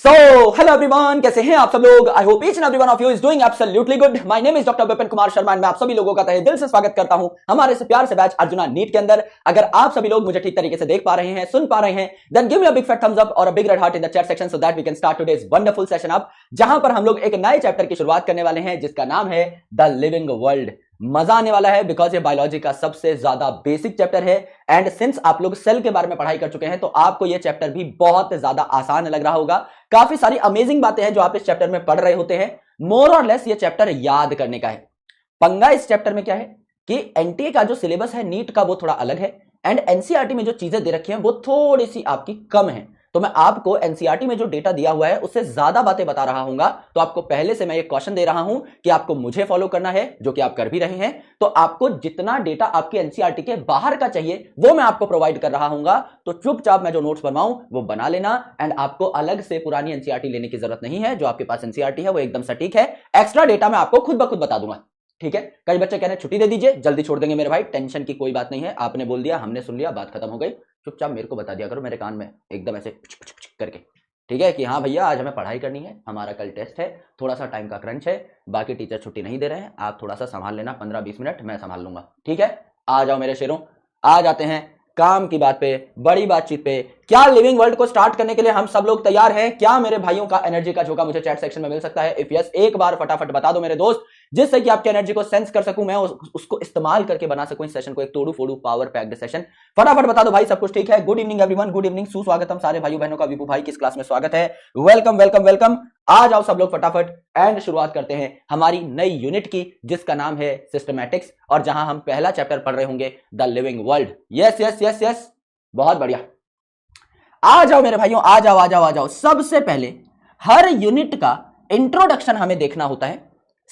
So hello everyone, कैसे हैं आप सब लोग। I hope each and every one of you is doing absolutely good. My name is doctor Vipin Kumar Sharma and मैं आप सभी लोगों का तहे दिल से स्वागत करता हूं हमारे इस प्यार से बैच अर्जुना नीट के अंदर। अगर आप सभी लोग मुझे ठीक तरीके से देख पा रहे हैं, सुन पा रहे हैं, then give me a big fat thumbs up और a big red heart in the chat section so that we can start today's wonderful session up, जहां पर हम लोग एक नए चैप्टर की शुरुआत करने वाले हैं जिसका नाम है द लिविंग वर्ल्ड। मजा आने वाला है बिकॉज ये बायोलॉजी का सबसे ज्यादा बेसिक चैप्टर है एंड सिंस आप लोग सेल के बारे में पढ़ाई कर चुके हैं तो आपको ये चैप्टर भी बहुत ज्यादा आसान लग रहा होगा। काफी सारी अमेजिंग बातें हैं जो आप इस चैप्टर में पढ़ रहे होते हैं। मोर और लेस ये चैप्टर याद करने का है। पंगा इस चैप्टर में क्या है कि एनटीए का जो सिलेबस है नीट का वो थोड़ा अलग है एंड एनसीईआरटी में जो चीजें दे रखी हैं वो थोड़ी सी आपकी कम है। तो मैं आपको एनसीईआरटी में जो डेटा दिया हुआ है उससे ज्यादा बातें बता रहा हूंगा। तो आपको पहले से मैं ये क्वेश्चन दे रहा हूं कि आपको मुझे फॉलो करना है, जो कि आप कर भी रहे हैं। तो आपको जितना डेटा आपके एनसीईआरटी के बाहर का चाहिए वो मैं आपको प्रोवाइड कर रहा हूंगा। तो चुपचाप मैं जो नोट्स बनवाऊं वो बना लेना एंड आपको अलग से पुरानी एनसीईआरटी लेने की जरूरत नहीं है। जो आपके पास एनसीईआरटी है वो एकदम सटीक है। एक्स्ट्रा डेटा मैं आपको खुद ब खुद बता दूंगा, ठीक है। कई बच्चे कह रहे हैं छुट्टी दे दीजिए, जल्दी छोड़ देंगे मेरे भाई। टेंशन की कोई बात नहीं है, आपने बोल दिया, हमने सुन लिया, बात खत्म हो गई। चुपचाप मेरे को बता दिया करो मेरे कान में एकदम ऐसे पुछ पुछ पुछ करके, ठीक है, कि हाँ भैया आज हमें पढ़ाई करनी है, हमारा कल टेस्ट है, थोड़ा सा टाइम का क्रंच है, बाकी टीचर छुट्टी नहीं दे रहे हैं, आप थोड़ा सा संभाल लेना, 15-20 मिनट मैं संभाल लूंगा, ठीक है। आ जाओ मेरे शेरों, आ जाते हैं काम की बात पे, बड़ी बातचीत पे। क्या लिविंग वर्ल्ड को स्टार्ट करने के लिए हम सब लोग तैयार हैं? क्या मेरे भाइयों का एनर्जी का झोंका मुझे चैट सेक्शन में मिल सकता है? इफ यस एक बार फटाफट बता दो मेरे दोस्त, जिससे कि आपकी एनर्जी को सेंस कर सकूं मैं, उसको इस्तेमाल करके बना सकूं इस सेशन को एक तोड़ू फोड़ू पावर पैक्ड सेशन। फटाफट बता दो भाई, सब कुछ ठीक है? Good evening everyone, good evening, सुस्वागतम सारे भाइयों बहनों का। विपू भाई किस क्लास में स्वागत है, वेलकम वेलकम वेलकम। आ जाओ सब लोग फटाफट एंड शुरुआत करते हैं हमारी नई यूनिट की जिसका नाम है सिस्टमैटिक्स, और जहां हम पहला चैप्टर पढ़ रहे होंगे the living world. Yes yes yes yes, बहुत बढ़िया। आ जाओ मेरे भाइयों, आ जाओ आ जाओ आ जाओ। सबसे पहले हर यूनिट का इंट्रोडक्शन हमें देखना होता है।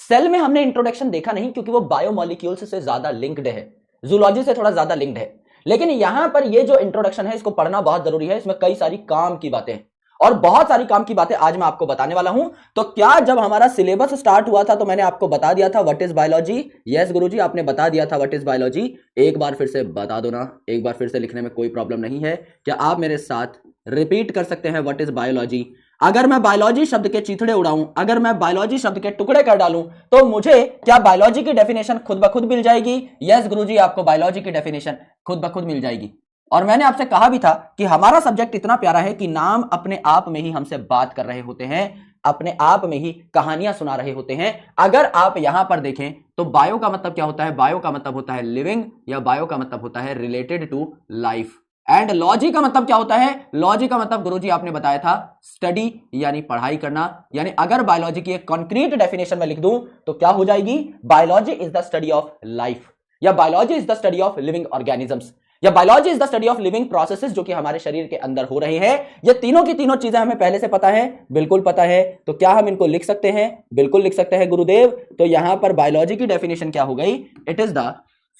सेल में हमने इंट्रोडक्शन देखा नहीं क्योंकि वो बायोमोलिक्यूल्स से ज्यादा लिंक्ड है, जूलॉजी से थोड़ा ज्यादा लिंक्ड है। लेकिन यहां पर ये जो इंट्रोडक्शन है इसको पढ़ना बहुत जरूरी है। इसमें कई सारी काम की बातें हैं और बहुत सारी काम की बातें आज मैं आपको बताने वाला हूं। तो क्या जब हमारा सिलेबस स्टार्ट हुआ था तो मैंने आपको बता दिया था व्हाट इज बायोलॉजी? यस गुरुजी, आपने बता दिया था व्हाट इज बायोलॉजी। एक बार फिर से बता दो ना, एक बार फिर से लिखने में कोई प्रॉब्लम नहीं है। क्या आप मेरे साथ रिपीट कर सकते हैं व्हाट इज बायोलॉजी? अगर मैं बायोलॉजी शब्द के चीथड़े उड़ाऊं, अगर मैं बायोलॉजी शब्द के टुकड़े कर डालूं, तो मुझे क्या बायोलॉजी की डेफिनेशन खुद ब खुद मिल जाएगी? यस गुरुजी, आपको बायोलॉजी की डेफिनेशन खुद ब खुद मिल जाएगी। और मैंने आपसे कहा भी था कि हमारा सब्जेक्ट इतना प्यारा है कि नाम अपने आप में ही हमसे बात कर रहे होते हैं, अपने आप में ही कहानियां सुना रहे होते हैं। अगर आप यहां पर देखें तो बायो का मतलब क्या होता है? बायो का मतलब होता है लिविंग, या बायो का मतलब होता है related to life. And logy का मतलब क्या होता है? लॉजी का मतलब गुरुजी आपने बताया था स्टडी, यानी पढ़ाई करना। यानी अगर बायोलॉजी की एक कॉन्क्रीट डेफिनेशन में लिख दूं तो क्या हो जाएगी? Biology is the study of life, या biology is the study of living organisms, या biology is the study of living processes जो कि हमारे शरीर के अंदर हो रहे हैं। ये तीनों की तीनों चीजें हमें पहले से पता है, बिल्कुल पता है। तो क्या हम इनको लिख सकते हैं? बिल्कुल लिख सकते हैं गुरुदेव। तो यहां पर बायोलॉजी की डेफिनेशन क्या हो गई? It is the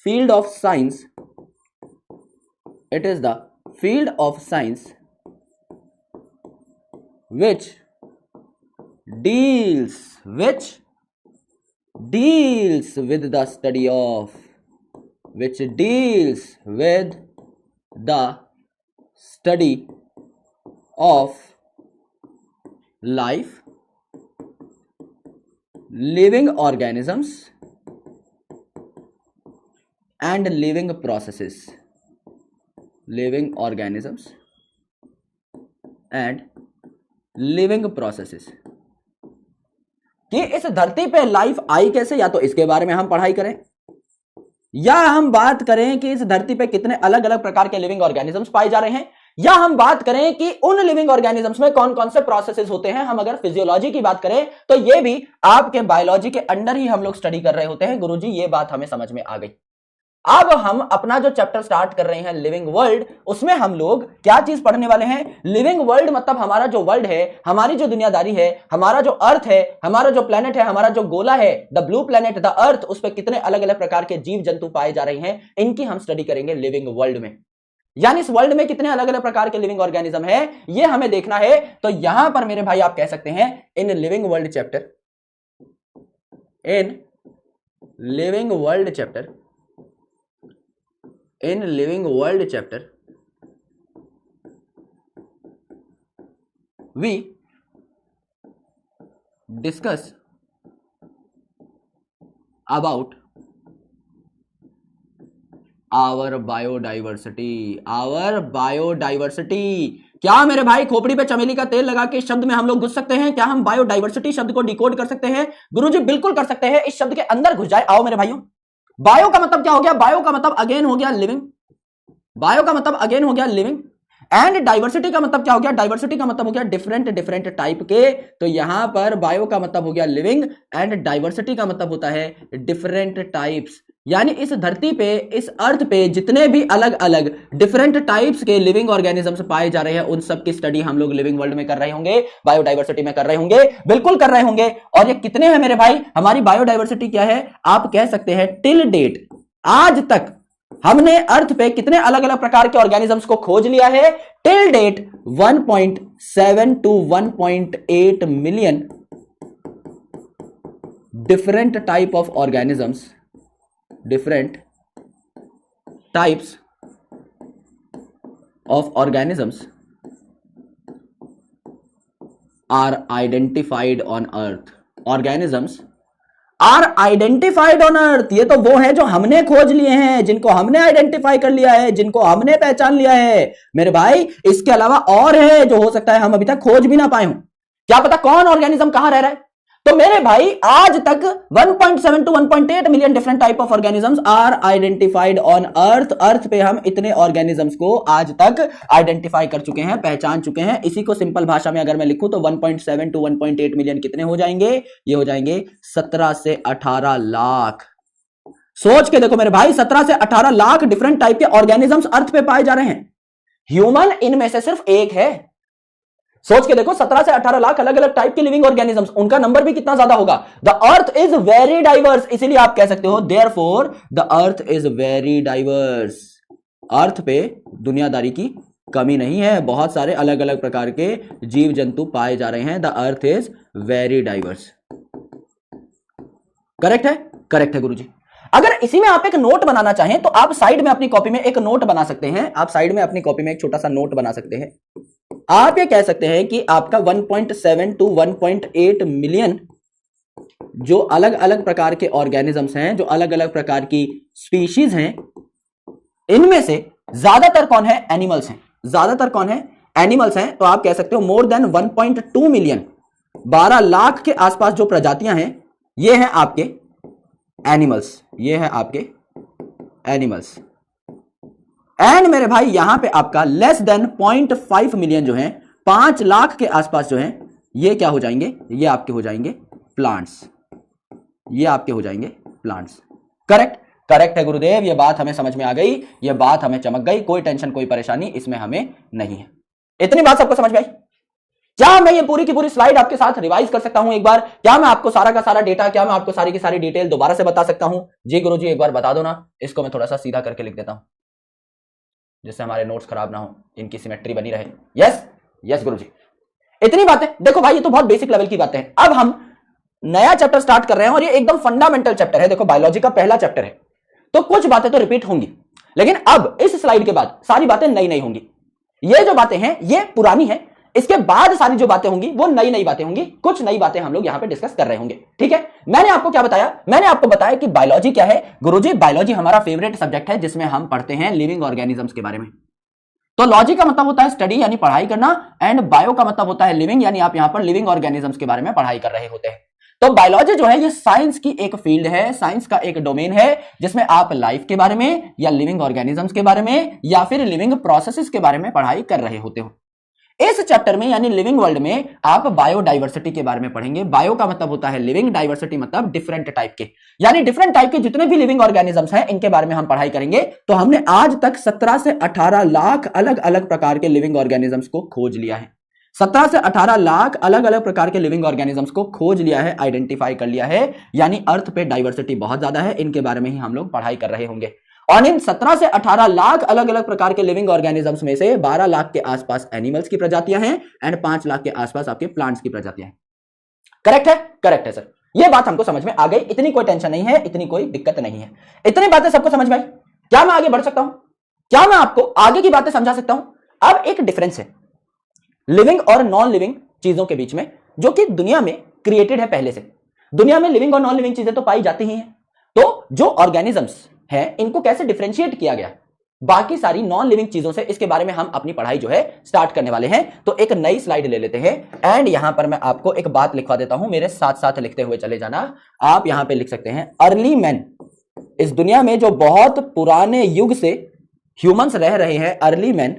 field of science, it is the field of science which deals with the study of, which deals with the study of life, living organisms and living processes, living organisms and living processes। कि इस धरती पे life I कैसे, या तो इसके बारे में हम पढ़ाई करें, या हम बात करें कि इस धरती पे कितने अलग अलग प्रकार के लिविंग ऑर्गेनिजम्स पाए जा रहे हैं, या हम बात करें कि उन लिविंग ऑर्गेनिजम्स में कौन कौन से प्रोसेसेस होते हैं। हम अगर फिजियोलॉजी की बात करें तो ये भी आपके बायोलॉजी के अंडर ही हम लोग स्टडी कर रहे होते हैं। गुरुजी ये बात हमें समझ में आ गई। अब हम अपना जो चैप्टर स्टार्ट कर रहे हैं लिविंग वर्ल्ड, उसमें हम लोग क्या चीज पढ़ने वाले हैं? लिविंग वर्ल्ड मतलब हमारा जो वर्ल्ड है, हमारी जो दुनियादारी है, हमारा जो अर्थ है, हमारा जो प्लेनेट है, हमारा जो गोला है, the blue planet the earth, उस पर कितने अलग अलग प्रकार के जीव जंतु पाए जा रहे हैं, इनकी हम स्टडी करेंगे लिविंग वर्ल्ड में। यानी इस वर्ल्ड में कितने अलग अलग प्रकार के लिविंग ऑर्गेनिज्म है ये हमें देखना है। तो यहां पर मेरे भाई आप कह सकते हैं in living world chapter, in living world chapter, in living world chapter we discuss about our biodiversity. Our biodiversity. क्या मेरे भाई खोपड़ी पे चमेली का तेल लगा के इस शब्द में हम लोग घुस सकते हैं? क्या हम बायोडाइवर्सिटी शब्द को डिकोड कर सकते हैं? गुरुजी बिल्कुल कर सकते हैं। इस शब्द के अंदर घुस जाए। आओ मेरे भाइयों, बायो का मतलब क्या हो गया? बायो का मतलब अगेन हो गया लिविंग। बायो का मतलब अगेन हो गया लिविंग। एंड डाइवर्सिटी का मतलब क्या हो गया? डाइवर्सिटी का मतलब हो गया डिफरेंट डिफरेंट टाइप के। तो यहां पर बायो का मतलब हो गया लिविंग एंड डाइवर्सिटी का मतलब होता है डिफरेंट टाइप्स। यानी इस धरती पे, इस अर्थ पे जितने भी अलग अलग डिफरेंट टाइप्स के लिविंग ऑर्गेनिजम्स पाए जा रहे हैं, उन सब की स्टडी हम लोग लिविंग वर्ल्ड में कर रहे होंगे, बायोडाइवर्सिटी में कर रहे होंगे। बिल्कुल कर रहे होंगे। और ये कितने हैं मेरे भाई? हमारी बायोडाइवर्सिटी क्या है? आप कह सकते हैं टिल डेट, आज तक हमने अर्थ पे कितने अलग अलग प्रकार के ऑर्गेनिजम्स को खोज लिया है? Till date 1.7 to 1.8 million different type of organisms, different types of organisms are identified on earth. Organisms are identified on earth. ये तो वो है जो हमने खोज लिए हैं, जिनको हमने आइडेंटिफाई कर लिया है, जिनको हमने पहचान लिया है मेरे भाई। इसके अलावा और है जो हो सकता है हम अभी तक खोज भी ना पाए हों। क्या पता कौन ऑर्गेनिज्म कहां रह रहा है। तो मेरे भाई आज तक 1.7 to 1.8 million different type of organisms are identified on earth. Earth पे हम इतने ऑर्गेनिजम्स को आज तक आइडेंटिफाई कर चुके हैं, पहचान चुके हैं। इसी को सिंपल भाषा में अगर मैं लिखूं तो 1.7 to 1.8 मिलियन कितने हो जाएंगे? ये हो जाएंगे 17 से 18 लाख। सोच के देखो मेरे भाई, 17 से 18 लाख डिफरेंट टाइप के ऑर्गेनिजम्स अर्थ पे पाए जा रहे हैं। ह्यूमन इनमें से सिर्फ एक है। सोच के देखो, 17 से 18 लाख अलग अलग टाइप के लिविंग ऑर्गेनिजम्स, उनका नंबर भी कितना ज्यादा होगा। The earth is very diverse. इसीलिए आप कह सकते हो therefore the earth is very diverse. Earth पे दुनियादारी की कमी नहीं है, बहुत सारे अलग अलग प्रकार के जीव जंतु पाए जा रहे हैं। The earth is very diverse. Correct है? करेक्ट है गुरुजी। अगर इसी में आप एक नोट बनाना चाहें तो आप साइड में अपनी कॉपी में एक नोट बना सकते हैं। आप साइड में अपनी कॉपी में एक छोटा सा नोट बना सकते हैं। आप ये कह सकते हैं कि आपका 1.7 to 1.8 मिलियन जो अलग अलग प्रकार के ऑर्गेनिजम्स हैं, जो अलग अलग प्रकार की स्पीशीज हैं, इनमें से ज्यादातर कौन है? एनिमल्स हैं। ज्यादातर कौन है? एनिमल्स हैं। तो आप कह सकते हो मोर देन 1.2 मिलियन, 12 लाख के आसपास जो प्रजातियां हैं, ये हैं आपके एनिमल्स। ये है आपके एनिमल्स। एंड मेरे भाई यहां पे आपका लेस देन 0.5 मिलियन जो है, 5 लाख के आसपास जो है, ये क्या हो जाएंगे? ये आपके हो जाएंगे प्लांट्स। ये आपके हो जाएंगे प्लांट्स। करेक्ट? करेक्ट है गुरुदेव। ये बात हमें समझ में आ गई, ये बात हमें चमक गई। कोई टेंशन, कोई परेशानी इसमें हमें नहीं है। इतनी बात सबको समझ में आई? क्या मैं ये पूरी की पूरी स्लाइड आपके साथ रिवाइज कर सकता हूं एक बार? क्या मैं आपको सारा का सारा डेटा, क्या मैं आपको सारी की सारी डिटेल दोबारा से बता सकता हूं? जी गुरुजी एक बार बता दो ना। इसको मैं थोड़ा सा सीधा करके लिख देता हूं जिससे हमारे नोट्स खराब ना हो, इनकी सिमेट्री बनी रहे। यस यस गुरुजी। इतनी बातें देखो भाई, ये तो बहुत बेसिक लेवल की बातें हैं। अब हम नया चैप्टर स्टार्ट कर रहे हैं और ये एकदम फंडामेंटल चैप्टर है। देखो बायोलॉजी का पहला चैप्टर है, तो कुछ बातें तो रिपीट होंगी, लेकिन अब इस स्लाइड के बाद सारी बातें नई नई होंगी। ये जो बातें हैं ये पुरानी है, इसके बाद सारी जो बातें होंगी वो नई नई बातें होंगी। कुछ नई बातें हम लोग यहां पे डिस्कस कर रहे होंगे। ठीक है? मैंने आपको क्या बताया? मैंने आपको बताया कि बायोलॉजी क्या है। गुरुजी बायोलॉजी हमारा फेवरेट सब्जेक्ट है, जिसमें हम पढ़ते हैं लिविंग ऑर्गेनिजम्स के बारे में। तो लॉजी का मतलब होता है स्टडी यानी पढ़ाई करना, एंड बायो का मतलब होता है लिविंग, यानी आप यहां पर लिविंग ऑर्गेनिजम्स के बारे में पढ़ाई कर रहे होते हैं। तो बायोलॉजी जो है ये साइंस की एक फील्ड है, साइंस का एक डोमेन है, जिसमें आप लाइफ के बारे में या लिविंग ऑर्गेनिजम्स के बारे में या फिर लिविंग प्रोसेसेस के बारे में पढ़ाई कर रहे होते हो। इस चैप्टर में यानी लिविंग वर्ल्ड में आप बायोडाइवर्सिटी के बारे में पढ़ेंगे। बायो का मतलब होता है लिविंग, डाइवर्सिटी मतलब डिफरेंट टाइप के, यानी डिफरेंट टाइप के जितने भी लिविंग ऑर्गेनिजम्स हैं इनके बारे में हम पढ़ाई करेंगे। तो हमने आज तक 17 से 18 लाख अलग अलग प्रकार के लिविंग ऑर्गेनिजम्स को खोज लिया है। 17 से 18 लाख अलग अलग प्रकार के लिविंग ऑर्गेनिजम्स को खोज लिया है, आइडेंटिफाई कर लिया है। यानी अर्थ पे डाइवर्सिटी बहुत ज्यादा है, इनके बारे में ही हम लोग पढ़ाई कर रहे होंगे। और इन 17 से 18 लाख अलग अलग प्रकार के लिविंग ऑर्गेनिजम्स में से 12 लाख के आसपास एनिमल्स की प्रजातियां हैं एंड 5 लाख के आसपास आपके प्लांट्स की प्रजातियां हैं। करेक्ट है? करेक्ट है सर। यह बात हमको समझ में आ गई, इतनी कोई टेंशन नहीं है, इतनी कोई दिक्कत नहीं है। इतनी बातें सबको समझ में आई? क्या मैं आगे बढ़ सकता हूं? क्या मैं आपको आगे की बातें समझा सकता हूं? अब एक डिफरेंस है लिविंग और नॉन लिविंग चीजों के बीच में, जो कि दुनिया में क्रिएटेड है पहले से। दुनिया में लिविंग और नॉन लिविंग चीजें तो पाई जाती ही हैं, तो जो ऑर्गेनिजम्स हैं इनको कैसे डिफरेंशिएट किया गया बाकी सारी नॉन लिविंग चीजों से, इसके बारे में हम अपनी पढ़ाई जो है स्टार्ट करने वाले हैं। तो एक नई स्लाइड ले लेते हैं एंड यहां पर मैं आपको एक बात लिखवा देता हूं, मेरे साथ साथ लिखते हुए चले जाना। आप यहां पे लिख सकते हैं अर्ली मैन, इस दुनिया में जो बहुत पुराने युग से ह्यूमंस रह रहे हैं, अर्ली मैन,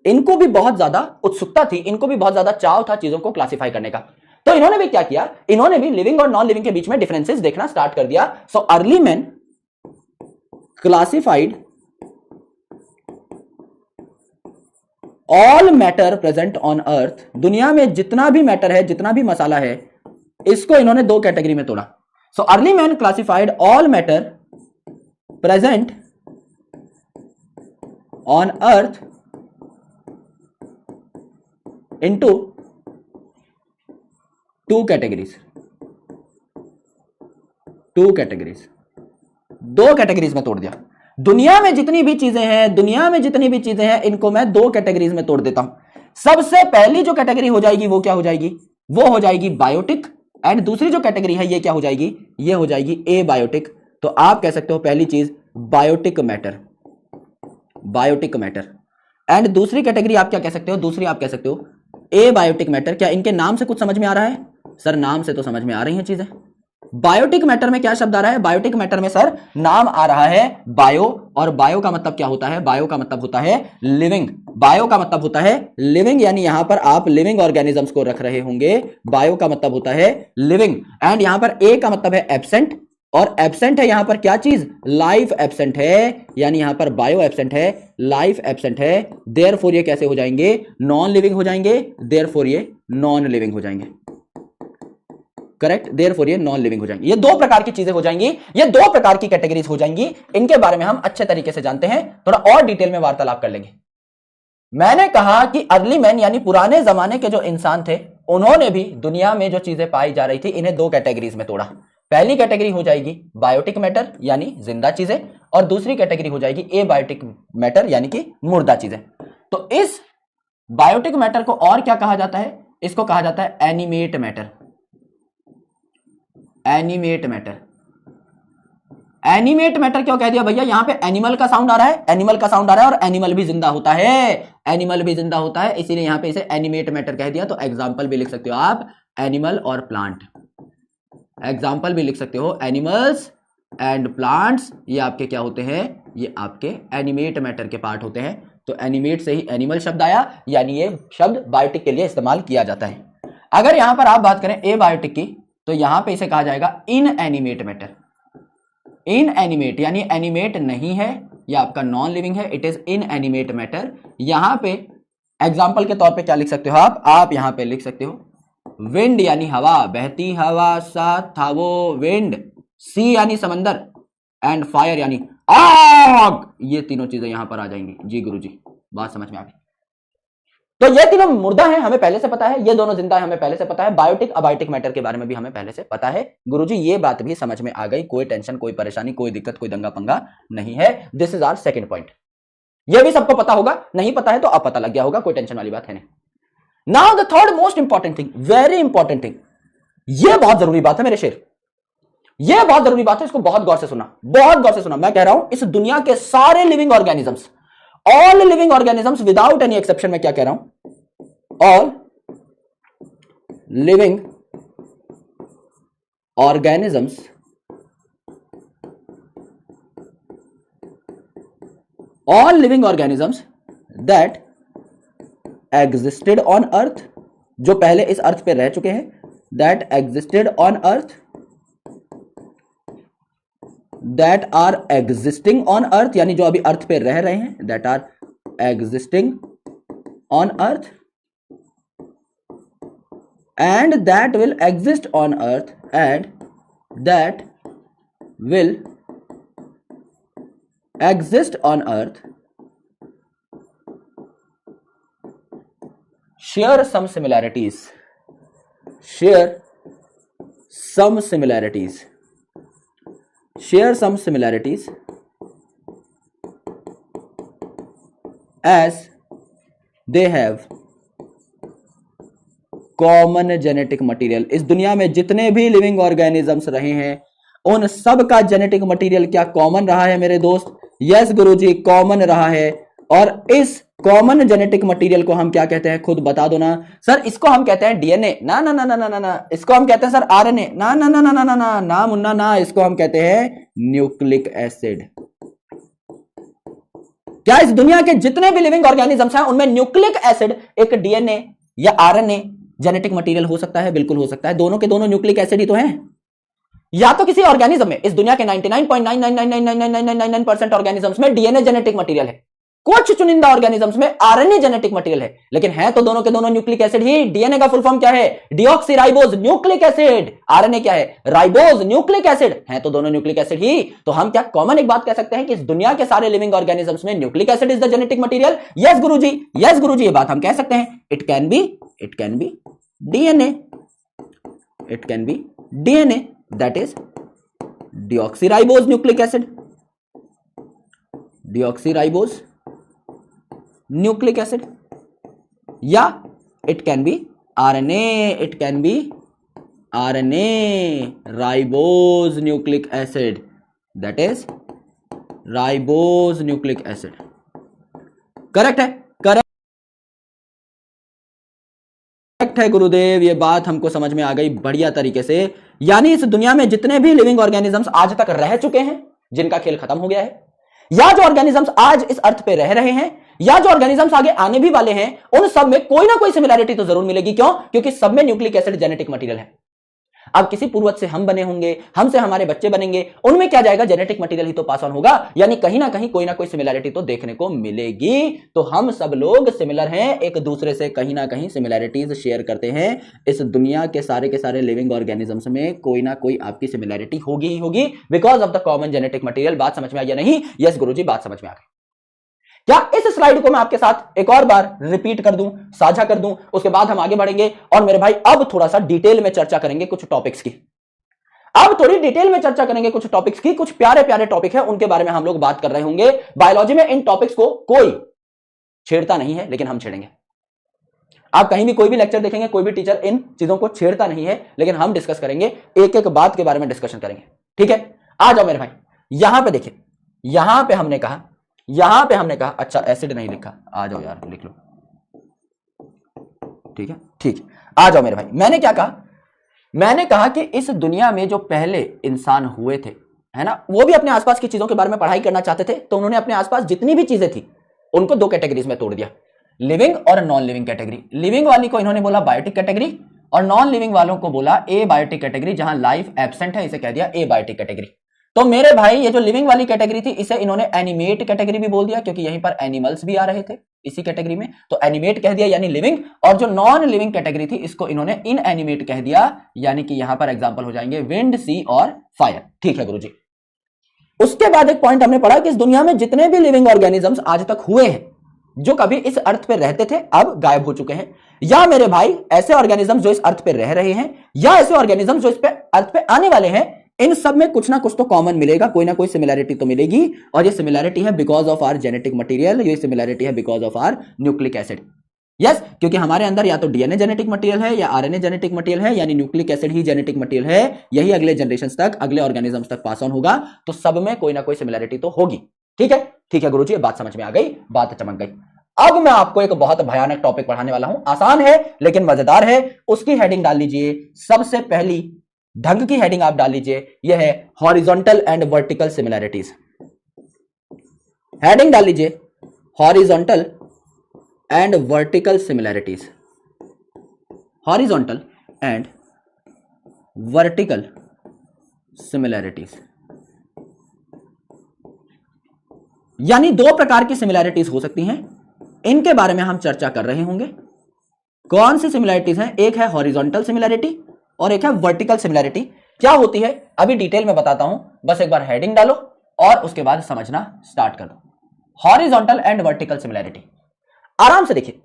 इनको भी बहुत ज्यादा उत्सुकता थी, इनको भी बहुत ज्यादा चाव था चीजों को क्लासिफाई करने का। तो इन्होंने भी क्या किया, इन्होंने भी लिविंग और नॉन लिविंग के बीच में डिफरेंसेस देखना स्टार्ट कर दिया। So early man classified all matter present on earth, दुनिया में जितना भी मैटर है, जितना भी मसाला है, इसको इन्होंने दो कैटेगरी में तोड़ा। So early man classified all matter present on earth into two categories, दो कैटेगरीज में तोड़ दिया। दुनिया में जितनी भी चीजें हैं, इनको मैं दो कैटेगरीज में तोड़ देता हूं। सबसे पहली जो कैटेगरी हो जाएगी वो क्या हो जाएगी, वो हो जाएगी बायोटिक, एंड दूसरी जो कैटेगरी है ये क्या हो जाएगी, ये हो जाएगी ए बायोटिक। तो आप कह सकते हो पहली चीज बायोटिक मैटर, एंड दूसरी कैटेगरी आप क्या कह सकते हो, दूसरी आप कह सकते हो ए बायोटिक मैटर। क्या इनके नाम से कुछ समझ में आ रहा है? सर नाम से तो समझ में आ रही हैं चीजें। बायोटिक मैटर में क्या शब्द आ रहा है, बायोटिक मैटर में सर नाम आ रहा है बायो, और बायो का मतलब क्या होता है, बायो का मतलब होता है लिविंग, बायो का मतलब होता है लिविंग, यानी यहां पर आप लिविंग ऑर्गेनिजम्स को रख रहे होंगे, बायो का मतलब होता है लिविंग। एंड यहां पर ए का मतलब है एब्सेंट, और एब्सेंट है यहां पर क्या चीज, लाइफ एब्सेंट है, यानी यहां पर बायो एब्सेंट है, लाइफ एब्सेंट है, देयरफॉर ये कैसे हो जाएंगे, नॉन लिविंग हो जाएंगे, देयरफॉर ये नॉन लिविंग हो जाएंगे, करेक्ट, देयरफॉर ये नॉन लिविंग हो जाएंगे। ये दो प्रकार की चीजें हो जाएंगी, ये दो प्रकार की कैटेगरीज हो जाएंगी। इनके बारे में हम अच्छे तरीके से जानते हैं, थोड़ा और डिटेल में वार्तालाप कर लेंगे। मैंने कहा कि अर्ली मैन यानी पुराने जमाने के जो इंसान थे, उन्होंने भी दुनिया में जो चीजें पाई जा रही थी इन्हें दो कैटेगरीज में तोड़ा। पहली कैटेगरी हो जाएगी बायोटिक मैटर यानी जिंदा चीजें, और दूसरी कैटेगरी हो जाएगी ए बायोटिक मैटर यानी कि मुर्दा चीजें। तो इस बायोटिक मैटर को और क्या कहा जाता है, इसको कहा जाता है एनिमेट मैटर। एनिमेट मैटर क्यों कह दिया भैया, यहां पे एनिमल का साउंड आ रहा है, एनिमल का साउंड आ रहा है, और एनिमल भी जिंदा होता है, इसीलिए यहां पे इसे एनिमेट मैटर कह दिया। तो एग्जांपल भी लिख सकते हो आप एनिमल और प्लांट, एग्जाम्पल भी लिख सकते हो एनिमल्स एंड प्लांट्स, ये आपके क्या होते हैं, ये आपके एनिमेट मैटर के पार्ट होते हैं। तो एनिमेट से ही एनिमल शब्द आया, यानी ये शब्द बायोटिक के लिए इस्तेमाल किया जाता है। अगर यहां पर आप बात करें ए बायोटिक की, तो यहां पे इसे कहा जाएगा इन एनिमेट मैटर। इन एनिमेट यानी एनिमेट नहीं है, यह आपका नॉन लिविंग है, it is in animate matter. यहां पे एग्जाम्पल के तौर पे क्या लिख सकते हो आप यहां पे लिख सकते हो विंड यानी हवा, बहती हवा सा था वो विंड, सी यानी समंदर, एंड फायर यानी आग। ये तीनों चीजें यहां पर आ जाएंगी। जी गुरुजी, बात समझ में आ गई। तो ये तीनों मुर्दा है, हमें पहले से पता है, ये दोनों जिंदा है, हमें पहले से पता है। बायोटिक अबायोटिक मैटर के बारे में भी हमें पहले से पता है। गुरुजी ये बात भी समझ में आ गई, कोई टेंशन, कोई परेशानी, कोई दिक्कत, कोई दंगा पंगा नहीं है। This is our second point. ये भी सबको पता होगा, नहीं पता है तो अब पता लग गया होगा, कोई टेंशन वाली बात है नहीं। Now the third most important thing, very important thing, ये बहुत जरूरी बात है मेरे शेर, ये बहुत जरूरी बात है, इसको बहुत गौर से सुना, बहुत गौर से सुना। मैं कह रहा हूं इस दुनिया के सारे living organisms, all living organisms without any exception, मैं क्या कह रहा हूं, all living organisms that existed on earth, जो पहले इस अर्थ पे रह चुके हैं, that existed on earth, that are existing on earth, यानी जो अभी अर्थ पे रह रहे हैं, that are existing on earth, and that will exist on earth, and that will exist on earth, share some similarities, share some similarities, share some similarities as they have common genetic material. इस दुनिया में जितने भी living organisms रहे हैं उन सब का जेनेटिक मटेरियल क्या कॉमन रहा है मेरे दोस्त? यस गुरुजी, कॉमन रहा है। और इस कॉमन जेनेटिक मटेरियल को हम क्या कहते हैं, खुद बता दो ना। सर इसको हम कहते हैं डीएनए। ना ना ना ना ना ना, इसको हम कहते हैं सर आरएनए। ना ना ना ना ना ना ना मुन्ना ना, इसको हम कहते हैं न्यूक्लिक एसिड। क्या इस दुनिया के जितने भी लिविंग ऑर्गेनिजम्स हैं उनमें न्यूक्लिक एसिड एक डीएनए या आरएनए जेनेटिक मटेरियल हो सकता है? बिल्कुल हो सकता है। दोनों के दोनों न्यूक्लिक एसिड ही तो हैं। या तो किसी ऑर्गेनिज्म में, इस दुनिया के 99.9999999% ऑर्गेनिजम्स में डीएनए जेनेटिक मटेरियल है, कुछ चुनिंदा ऑर्गेनिजम्स में आरएनए जेनेटिक मटेरियल है, लेकिन है तो दोनों के दोनों न्यूक्लिक एसिड ही। डीएनए का फुल फॉर्म क्या है? Deoxyribose nucleic acid. आरएनए क्या है? Ribose nucleic acid. है तो दोनों न्यूक्लिक एसिड ही। तो हम क्या कॉमन एक बात कह सकते हैं कि इस दुनिया के सारे लिविंग ऑर्गेनिजम्स में nucleic acid is the genetic material? Yes गुरुजी, यस गुरुजी, ये बात हम कह सकते हैं। It can be DNA, it can be DNA, that is deoxyribose nucleic acid, deoxyribose nucleic acid, या it can be RNA, it can be RNA ribose nucleic acid, that is ribose nucleic acid. Correct है, correct है गुरुदेव, ये बात हमको समझ में आ गई बढ़िया तरीके से। यानी इस दुनिया में जितने भी लिविंग ऑर्गेनिजम्स आज तक रह चुके हैं, जिनका खेल खत्म हो गया है, या जो ऑर्गेनिजम्स आज इस अर्थ पे रह रहे हैं, या जो ऑर्गेनिजम्स आगे आने भी वाले हैं, उन सब में कोई ना कोई सिमिलैरिटी तो जरूर मिलेगी। क्यों? क्योंकि सब में न्यूक्लिक एसिड जेनेटिक मटेरियल है। अब किसी पूर्वज से हम बने होंगे, हमसे हमारे बच्चे बनेंगे, उनमें क्या जाएगा? जेनेटिक मटेरियल ही तो पास ऑन होगा। यानी कहीं ना कहीं कोई ना कोई सिमिलैरिटी तो देखने को मिलेगी। तो हम सब लोग सिमिलर हैं, एक दूसरे से कहीं ना कहीं सिमिलैरिटीज शेयर करते हैं। इस दुनिया के सारे लिविंग ऑर्गेनिजम्स में कोई ना कोई आपकी सिमिलैरिटी होगी ही होगी, because of the common genetic material. बात समझ में आई या नहीं? यस गुरुजी, बात समझ में आ गई। क्या इस स्लाइड को मैं आपके साथ एक और बार रिपीट कर दूं, साझा कर दूं, उसके बाद हम आगे बढ़ेंगे। और मेरे भाई अब थोड़ा सा डिटेल में चर्चा करेंगे कुछ टॉपिक्स की। अब थोड़ी डिटेल में चर्चा करेंगे कुछ टॉपिक्स की। कुछ प्यारे प्यारे टॉपिक है, उनके बारे में हम लोग बात कर रहे होंगे। बायोलॉजी में इन टॉपिक्स को कोई छेड़ता नहीं है, लेकिन हम छेड़ेंगे। आप कहीं भी कोई भी लेक्चर देखेंगे, कोई भी टीचर इन चीजों को छेड़ता नहीं है, लेकिन हम डिस्कस करेंगे, एक एक बात के बारे में डिस्कशन करेंगे। ठीक है, आ जाओ मेरे भाई। यहां पे देखिए, यहां पे हमने कहा, अच्छा एसिड नहीं लिखा, आ जाओ यार लिख लो। ठीक है, ठीक है, आ जाओ मेरे भाई। मैंने क्या कहा? मैंने कहा कि इस दुनिया में जो पहले इंसान हुए थे, है ना, वो भी अपने आसपास की चीजों के बारे में पढ़ाई करना चाहते थे। तो उन्होंने अपने आसपास जितनी भी चीजें थी उनको दो कैटेगरीज में तोड़ दिया, लिविंग और नॉन लिविंग कैटेगरी। लिविंग वाली को इन्होंने बोला बायोटिक कैटेगरी, और नॉन लिविंग वालों को बोला ए बायोटिक कैटेगरी। जहां लाइफ एब्सेंट है इसे कह दिया ए बायोटिक कैटेगरी। तो मेरे भाई ये जो लिविंग वाली कैटेगरी थी इसे इन्होंने एनिमेट कैटेगरी भी बोल दिया, क्योंकि यहीं पर एनिमल्स भी आ रहे थे इसी कैटेगरी में। तो एनिमेट कह दिया यानी लिविंग, और जो नॉन लिविंग कैटेगरी थी इसको इन्होंने इनएनिमेट कह दिया, यानी कि यहां पर एग्जांपल हो जाएंगे विंड, सी और फायर। ठीक है गुरुजी। उसके बाद एक पॉइंट हमने पढ़ा कि इस दुनिया में जितने भी लिविंग ऑर्गेनिजम्स आज तक हुए हैं, जो कभी इस अर्थ पे रहते थे अब गायब हो चुके हैं, या मेरे भाई ऐसे ऑर्गेनिजम्स जो इस अर्थ पे रह रहे हैं, या ऐसे ऑर्गेनिजम्स जो इस पे अर्थ पे आने वाले हैं, इन सब में कुछ ना कुछ तो कॉमन मिलेगा, कोई ना कोई सिमिलैरिटी तो मिलेगी। और ये सिमिलैरिटी है because of our genetic material, ये सिमिलैरिटी है because of our nucleic acid. Yes, क्योंकि हमारे अंदर या तो डीएनए जेनेटिक मटेरियल है या आरएनए जेनेटिक मटेरियल है, यानी न्यूक्लिक एसिड ही जेनेटिक मटेरियल है। यही अगले जनरेशंस तक, अगले ऑर्गेनिजम्स तक पास ऑन होगा। तो सब में कोई ना कोई सिमिलैरिटी तो होगी। ठीक है, ठीक है गुरुजी, बात समझ में आ गई, बात चमक गई। अब मैं आपको एक बहुत भयानक टॉपिक पढ़ाने वाला हूं, आसान है लेकिन मजेदार है। उसकी हेडिंग डाल लीजिए, सबसे पहली ढंग की हेडिंग आप डाल लीजिए, यह है horizontal and vertical similarities. Heading डाल लीजिए, horizontal and vertical similarities, horizontal and vertical similarities. यानी दो प्रकार की सिमिलैरिटीज हो सकती हैं, इनके बारे में हम चर्चा कर रहे होंगे। कौन सी सिमिलैरिटीज हैं? एक है हॉरिजॉन्टल सिमिलैरिटी और एक है वर्टिकल सिमिलैरिटी। क्या होती है अभी डिटेल में बताता हूं, बस एक बार हेडिंग डालो और उसके बाद समझना स्टार्ट कर दो। हॉरिजॉन्टल एंड वर्टिकल सिमिलैरिटी, आराम से देखिए।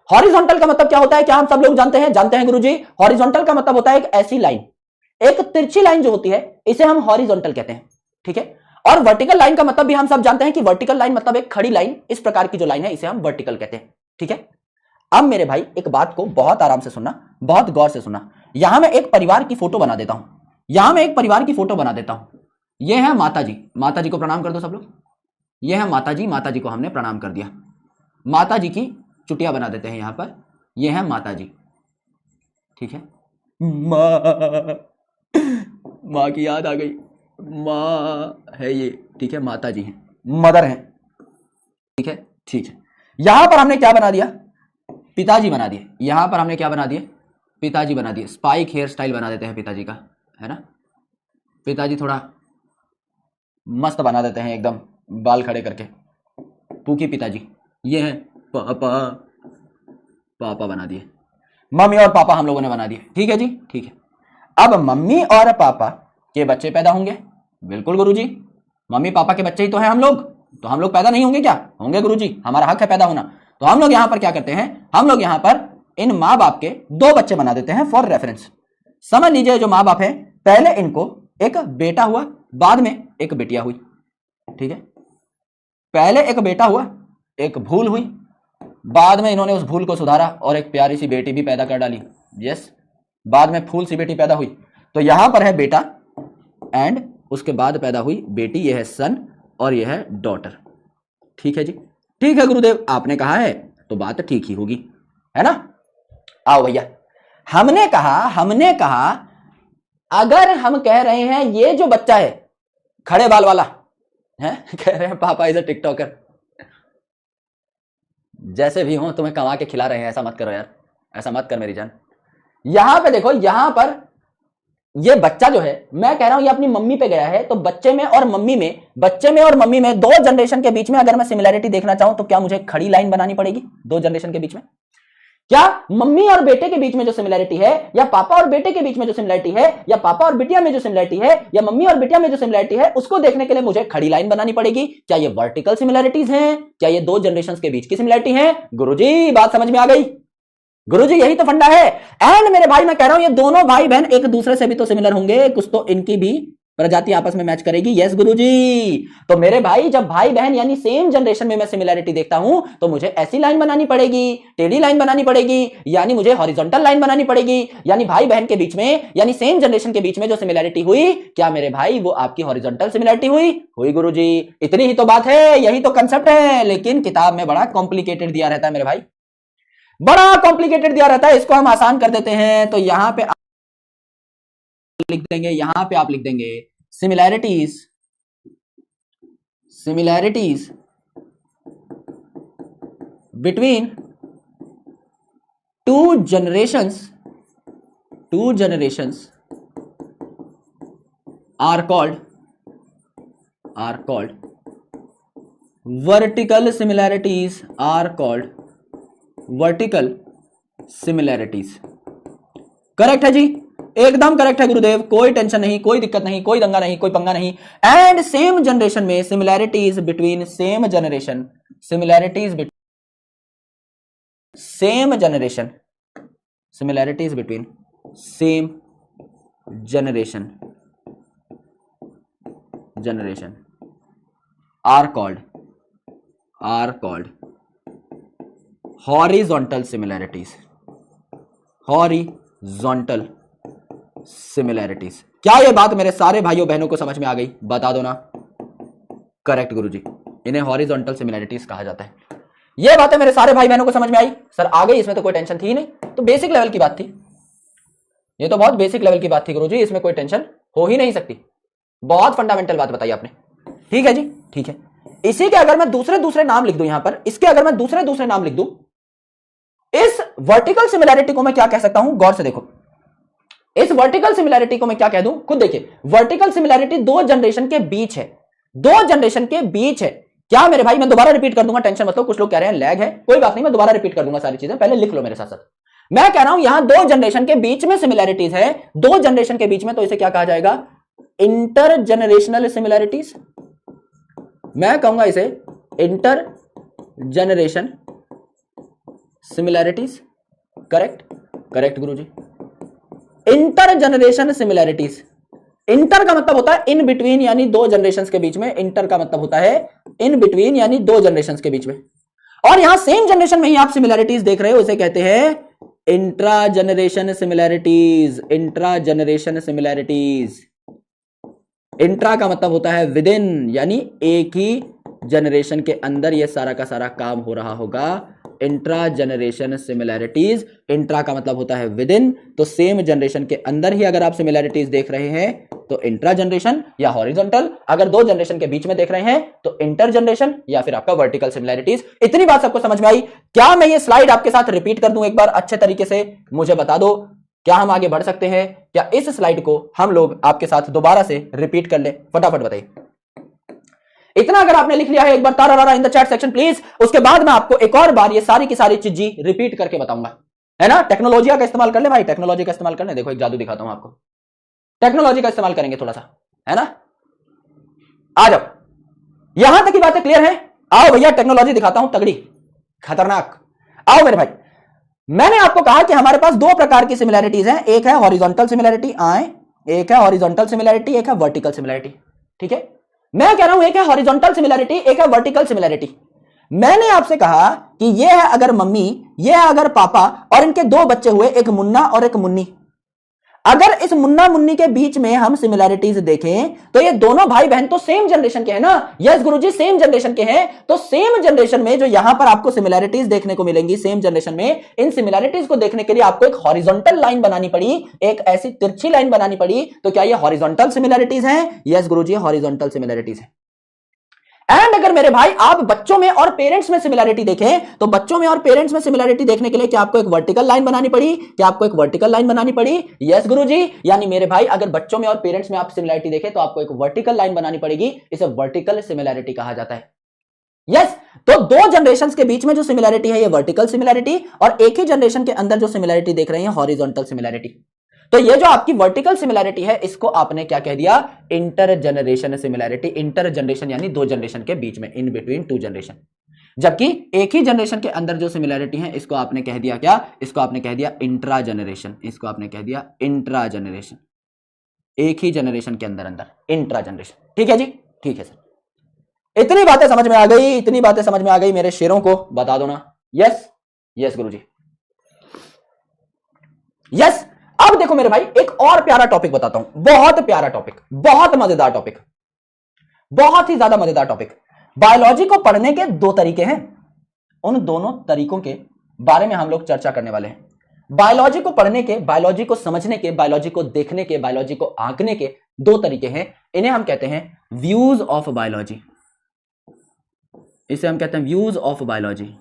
हॉरिजॉन्टल का मतलब क्या होता है? क्या हम सब लोग जानते हैं? जानते हैं गुरुजी। हॉरिजॉन्टल का मतलब होता है एक ऐसी लाइन, एक तिरछी लाइन जो होती है, इसे हम हॉरिजॉन्टल कहते हैं। ठीक है, और वर्टिकल लाइन का मतलब भी हम सब जानते हैं कि वर्टिकल लाइन मतलब एक खड़ी लाइन, इस प्रकार की जो लाइन है इसे हम वर्टिकल कहते हैं। ठीक है, अब मेरे भाई एक बात को बहुत आराम से सुनना, बहुत गौर से सुनना। यहां मैं एक परिवार की फोटो बना देता हूं, यहां मैं एक परिवार की फोटो बना देता हूं। यह है माता जी, माता जी को प्रणाम कर दो सब लोग। यह है माता जी, माता जी को हमने प्रणाम कर दिया। माता जी की चुटिया बना देते हैं यहां पर। यह है माता जी, ठीक है। माँ की याद आ गई, माँ है ये, ठीक है, माता जी हैं, मदर हैं, ठीक है, ठीक है। यहां पर हमने क्या बना दिया, पिताजी बना दिए। यहां पर हमने क्या बना दिए, पिताजी बना दिए। स्पाइक हेयर स्टाइल बना देते हैं पिताजी का, है ना। पिताजी थोड़ा मस्त बना देते हैं एकदम, बाल खड़े करके, पूकी पिताजी। ये है पापा, पापा बना दिए। मम्मी और पापा हम लोगों ने बना दिए, ठीक है जी, ठीक है। अब मम्मी और पापा के बच्चे पैदा होंगे, बिल्कुल गुरुजी, मम्मी पापा के बच्चे ही तो हैं हम लोग, तो हम लोग पैदा नहीं होंगे क्या, होंगे गुरुजी, हमारा हक है पैदा होना। तो हम लोग यहां पर क्या करते हैं, हम लोग यहां पर इन माँ बाप के दो बच्चे बना देते हैं फॉर रेफरेंस। समझ लीजिए जो माँ बाप है, पहले इनको एक बेटा हुआ, बाद में एक बेटिया हुई, ठीक है। पहले एक बेटा हुआ, एक भूल हुई, बाद में इन्होंने उस भूल को सुधारा और एक प्यारी सी बेटी भी पैदा कर डाली। यस, बाद में फूल सी बेटी पैदा हुई। तो यहां पर है बेटा एंड उसके बाद पैदा हुई बेटी, यह है सन और यह है डॉटर, ठीक है जी, ठीक है गुरुदेव, आपने कहा है तो बात ठीक ही होगी, है ना। आओ भैया, हमने कहा अगर हम कह रहे हैं ये जो बच्चा है खड़े बाल वाला है, कह रहे हैं पापा इज अ टिकटॉकर, जैसे भी हो तुम्हें कमा के खिला रहे हैं, ऐसा मत करो यार, ऐसा मत कर मेरी जान। यहां पे देखो, यहां पर ये बच्चा जो है, मैं कह रहा हूं ये अपनी मम्मी पे गया है, तो बच्चे में और मम्मी में दो जनरेशन के बीच में अगर मैं सिमिलैरिटी देखना चाहूं तो क्या मुझे खड़ी लाइन बनानी पड़ेगी दो जनरेशन के बीच में? क्या मम्मी और बेटे के बीच में जो सिमिलैरिटी है, या पापा और बेटे के बीच में जो सिमिलैरिटी है, या पापा और बिटिया में जो सिमिलैरिटी है, या मम्मी और बिटिया में जो सिमिलैरिटी है, उसको देखने के लिए मुझे खड़ी लाइन बनानी पड़ेगी? क्या ये वर्टिकल सिमिलैरिटीज हैं? क्या ये दो जनरेशंस के बीच की सिमिलैरिटी है? गुरुजी बात समझ में आ गई? गुरुजी यही तो फंडा है। एंड मेरे भाई मैं कह रहा हूं ये दोनों भाई बहन एक दूसरे से भी तो सिमिलर होंगे, कुछ तो इनकी भी प्रजाति आपस में मैच करेगी। यस गुरुजी, तो मेरे भाई जब भाई बहन यानी सेम जनरेशन में मैं सिमिलैरिटी देखता हूं तो मुझे ऐसी लाइन बनानी पड़ेगी, टेढ़ी लाइन बनानी पड़ेगी, यानी मुझे हॉरिजॉन्टल लाइन बनानी पड़ेगी, यानी भाई बहन के बीच में यानी सेम जनरेशन के बीच में जो सिमिलैरिटी हुई, क्या मेरे भाई वो आपकी हॉरिजॉन्टल सिमिलैरिटी हुई गुरुजी। इतनी ही तो बात है, यही तो कंसेप्ट है, लेकिन किताब में बड़ा कॉम्प्लिकेटेड दिया रहता है मेरे भाई, बड़ा कॉम्प्लिकेटेड दिया रहता है, इसको हम आसान कर देते हैं। तो यहां पे आप लिख देंगे, यहां पे आप लिख देंगे similarities between two generations are called vertical similarities, are called vertical similarities. Correct है जी, एकदम करेक्ट है गुरुदेव, कोई टेंशन नहीं, कोई दिक्कत नहीं, कोई दंगा नहीं, कोई पंगा नहीं। एंड सेम जनरेशन में similarities between same generation are called horizontal similarities. क्या ये बात मेरे सारे भाइयों बहनों को समझ में आ गई? बता दो ना। करेक्ट गुरुजी, इन्हें हॉरिजॉन्टल सिमिलैरिटीज कहा जाता है। ये बातें मेरे सारे भाई बहनों को समझ में आई? सर आ गई, इसमें तो कोई टेंशन थी ही नहीं, तो बेसिक लेवल की बात थी, ये तो बहुत बेसिक लेवल की बात थी गुरुजी, इसमें कोई टेंशन हो ही नहीं सकती, बहुत फंडामेंटल बात बताई आपने। ठीक है जी, ठीक है। इसी के अगर मैं दूसरे नाम लिख दूं यहां पर, इसके अगर मैं दूसरे नाम लिख दूं, इस वर्टिकल सिमिलैरिटी को मैं क्या कह सकता हूं? गौर से देखो, इस वर्टिकल सिमिलैरिटी को मैं क्या कह दूं? खुद देखिए, वर्टिकल सिमिलैरिटी दो जनरेशन के बीच है, क्या मेरे भाई? मैं दोबारा रिपीट कर दूंगा, टेंशन मत लो, कुछ लोग कह रहे हैं लैग है, कोई बात नहीं, मैं दोबारा रिपीट कर दूंगा सारी चीजें, पहले लिख लो मेरे साथ साथ। मैं कह रहा हूं यहां दो जनरेशन के बीच में सिमिलैरिटीज है, दो जनरेशन के बीच में, तो इसे क्या कहा जाएगा? Inter generational similarities. मैं कहूंगा इसे इंटर जनरेशन सिमिलैरिटीज। करेक्ट गुरुजी, इंटर जनरेशन सिमिलैरिटीज। इंटर का मतलब होता है इन बिटवीन, यानी दो जनरेशंस के बीच में। इंटर का मतलब होता है इन बिटवीन, यानी दो जनरेशंस के बीच में। और यहां सेम जनरेशन में ही आप सिमिलैरिटीज देख रहे हो, इसे कहते हैं intra generation similarities. Intra generation similarities, intra का मतलब होता है विद इन, यानी एक ही जनरेशन के अंदर यह सारा का सारा काम हो रहा होगा। इंट्रा जनरेशन सिमिलैरिटीज, इंट्रा का मतलब होता है विद इन, तो सेम जनरेशन के अंदर ही अगर आप सिमिलैरिटीज देख रहे हैं तो इंट्रा जनरेशन या हॉरिजॉन्टल, अगर दो जनरेशन के बीच में देख रहे हैं तो इंटर जनरेशन या फिर आपका वर्टिकल सिमिलैरिटीज। इतनी बात सबको समझ में आई? क्या मैं ये स्लाइड आपके साथ रिपीट कर दूं एक बार अच्छे तरीके से? मुझे बता दो, क्या हम आगे बढ़ सकते हैं? क्या इस स्लाइड को हम लोग आपके साथ दोबारा से रिपीट कर ले? फटाफट बताइए। इतना अगर आपने लिख लिया है एक बार तारा in the chat section please, उसके बाद मैं आपको एक और बार ये सारी की सारी चीजें रिपीट करके बताऊंगा, है ना? टेक्नोलॉजी का इस्तेमाल कर ले भाई, टेक्नोलॉजी का इस्तेमाल कर ले। देखो एक जादू दिखाता हूं आपको, टेक्नोलॉजी का इस्तेमाल करेंगे थोड़ा सा, है ना? आ जाओ, यहां तक की बातें क्लियर है? आओ भैया टेक्नोलॉजी दिखाता हूं तगड़ी, खतरनाक। आओ मेरे भाई, मैंने आपको कहा कि हमारे पास दो प्रकार की सिमिलैरिटीज हैं, एक है हॉरिजॉन्टल सिमिलैरिटी, एक है हॉरिजॉन्टल सिमिलैरिटी, एक है वर्टिकल सिमिलैरिटी। ठीक है, मैं कह रहा हूं एक है हॉरिजॉन्टल सिमिलैरिटी, एक है वर्टिकल सिमिलैरिटी। मैंने आपसे कहा कि ये है अगर मम्मी, ये है अगर पापा, और इनके दो बच्चे हुए, एक मुन्ना और एक मुन्नी। अगर इस मुन्ना मुन्नी के बीच में हम सिमिलैरिटीज देखें तो ये दोनों भाई बहन तो सेम जनरेशन के हैं ना? यस गुरुजी, सेम जनरेशन के हैं। तो सेम जनरेशन में जो यहां पर आपको सिमिलैरिटीज देखने को मिलेंगी, सेम जनरेशन में इन सिमिलैरिटीज को देखने के लिए आपको एक हॉरिजॉन्टल लाइन बनानी पड़ी, एक ऐसी तिरछी लाइन बनानी पड़ी। तो क्या ये हॉरिजॉन्टल सिमिलैरिटीज हैं? यस गुरुजी, हॉरिजॉन्टल सिमिलैरिटीज है। एंड अगर मेरे भाई आप बच्चों में और पेरेंट्स में सिमिलैरिटी देखें तो बच्चों में और पेरेंट्स में सिमिलैरिटी देखने के लिए क्या आपको एक वर्टिकल लाइन बनानी पड़ी? क्या आपको एक वर्टिकल लाइन बनानी पड़ी? यस गुरुजी, यानी मेरे भाई अगर बच्चों में और पेरेंट्स में आप सिमिलैरिटी देखें तो आपको एक वर्टिकल लाइन बनानी पड़ेगी, इसे वर्टिकल सिमिलैरिटी कहा जाता है। यस, तो दो जनरेशंस के बीच में जो सिमिलैरिटी है ये वर्टिकल सिमिलैरिटी, और एक ही जनरेशन के अंदर जो सिमिलैरिटी देख रहे हैं हॉरिजॉन्टल सिमिलैरिटी। तो ये जो आपकी वर्टिकल सिमिलैरिटी है इसको आपने क्या कह दिया? Inter generation similarity. Inter generation यानी दो जनरेशन के बीच में, इन बिटवीन टू जनरेशन। जबकि एक ही जनरेशन के अंदर जो सिमिलैरिटी है इसको आपने कह दिया क्या? इसको आपने कह दिया इंट्रा जनरेशन। इसको आपने कह दिया इंट्रा जनरेशन, एक ही जनरेशन के अंदर अंदर, इंट्रा जनरेशन। ठीक है जी, ठीक है सर। इतनी बातें समझ में आ गई, इतनी बातें समझ में आ गई, मेरे शेरों को बता दो ना। यस यस गुरुजी, यस। अब देखो मेरे भाई एक और प्यारा टॉपिक बताता हूं, बहुत प्यारा टॉपिक, बहुत मजेदार टॉपिक, बहुत ही ज्यादा मजेदार टॉपिक। बायोलॉजी को पढ़ने के दो तरीके हैं, उन दोनों तरीकों के बारे में हम लोग चर्चा करने वाले हैं। बायोलॉजी को पढ़ने के, बायोलॉजी को समझने के, बायोलॉजी को देखने के, बायोलॉजी को आंकने के दो तरीके हैं। इन्हें हम कहते हैं व्यूज ऑफ बायोलॉजी। इसे हम कहते हैं व्यूज ऑफ बायोलॉजी,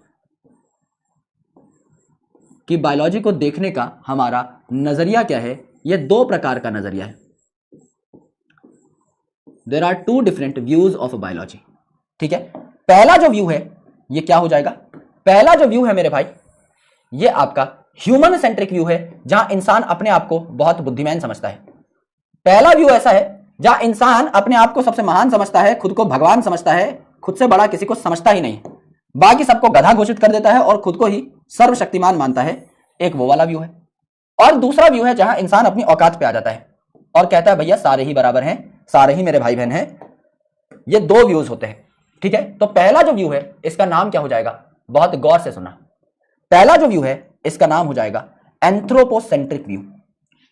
कि बायोलॉजी को देखने का हमारा नजरिया क्या है। यह दो प्रकार का नजरिया है। There are two different views of biology. ठीक है, पहला जो व्यू है ये क्या हो जाएगा? पहला जो व्यू है मेरे भाई ये आपका ह्यूमन सेंट्रिक व्यू है, जहां इंसान अपने आप को बहुत बुद्धिमान समझता है। पहला व्यू ऐसा है जहां इंसान अपने आप को सबसे महान समझता है, खुद को भगवान समझता है, खुद से बड़ा किसी को समझता ही नहीं, बाकी सबको गधा घोषित कर देता है और खुद को ही सर्वशक्तिमान मानता है। एक वो वाला व्यू है। और दूसरा व्यू है जहां इंसान अपनी औकात पे आ जाता है और कहता है भैया सारे ही बराबर हैं, सारे ही मेरे भाई बहन हैं। ये दो व्यूज होते हैं। ठीक है, तो पहला जो व्यू है इसका नाम क्या हो जाएगा? बहुत गौर से सुना। पहला जो व्यू है इसका नाम हो जाएगा एंथ्रोपोसेंट्रिक व्यू।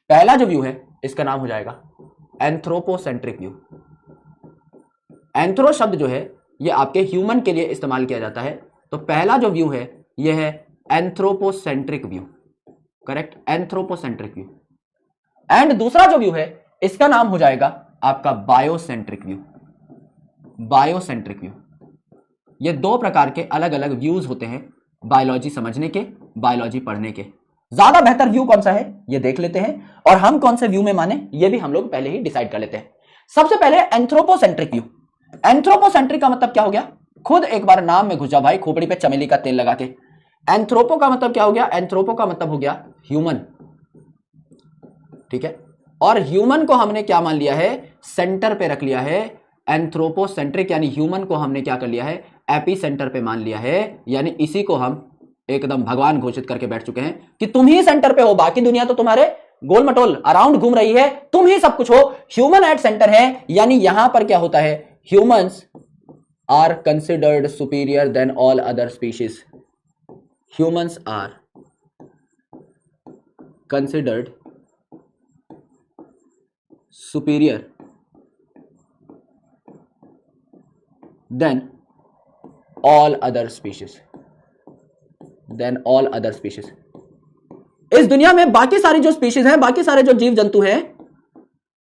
पहला जो व्यू है इसका नाम हो जाएगा एंथ्रोपोसेंट्रिक व्यू। एंथ्रो शब्द जो है ये आपके ह्यूमन के लिए इस्तेमाल किया जाता है। तो पहला जो व्यू है ये है anthropocentric view, correct, anthropocentric view. And दूसरा जो व्यू है इसका नाम हो जाएगा आपका बायोसेंट्रिक व्यू। Biocentric view. ये दो प्रकार के अलग अलग व्यूज होते हैं बायोलॉजी समझने के, बायोलॉजी पढ़ने के। ज्यादा बेहतर व्यू कौन सा है ये देख लेते हैं, और हम कौन से व्यू में माने ये भी हम लोग पहले ही डिसाइड कर लेते हैं। सबसे पहले एंथ्रोपोसेंट्रिक व्यू। एंथ्रोपोसेंट्रिक का मतलब क्या हो गया? खुद एक बार नाम में घुस जाओ भाई, खोपड़ी पे चमेली का तेल लगा के। एंथ्रोपो का मतलब क्या हो गया? एंथ्रोपो का मतलब हो गया ह्यूमन। ठीक है, और ह्यूमन को हमने क्या मान लिया है? सेंटर पे रख लिया है। एंथ्रोपोसेंट्रिक यानी ह्यूमन को हमने क्या कर लिया है? एपी सेंटर पे मान लिया है, यानी इसी को हम एकदम भगवान घोषित करके बैठ चुके हैं कि तुम ही सेंटर पे हो, बाकी दुनिया तो तुम्हारे गोल मटोल अराउंड घूम रही है, तुम ही सब कुछ हो, ह्यूमन एट सेंटर है। यानी यहां पर क्या होता है? Humans are considered superior than all other species. Humans are considered superior than all other species. Than all other species. इस दुनिया में बाकी सारी जो स्पीशीज हैं, बाकी सारे जो जीव जंतु हैं,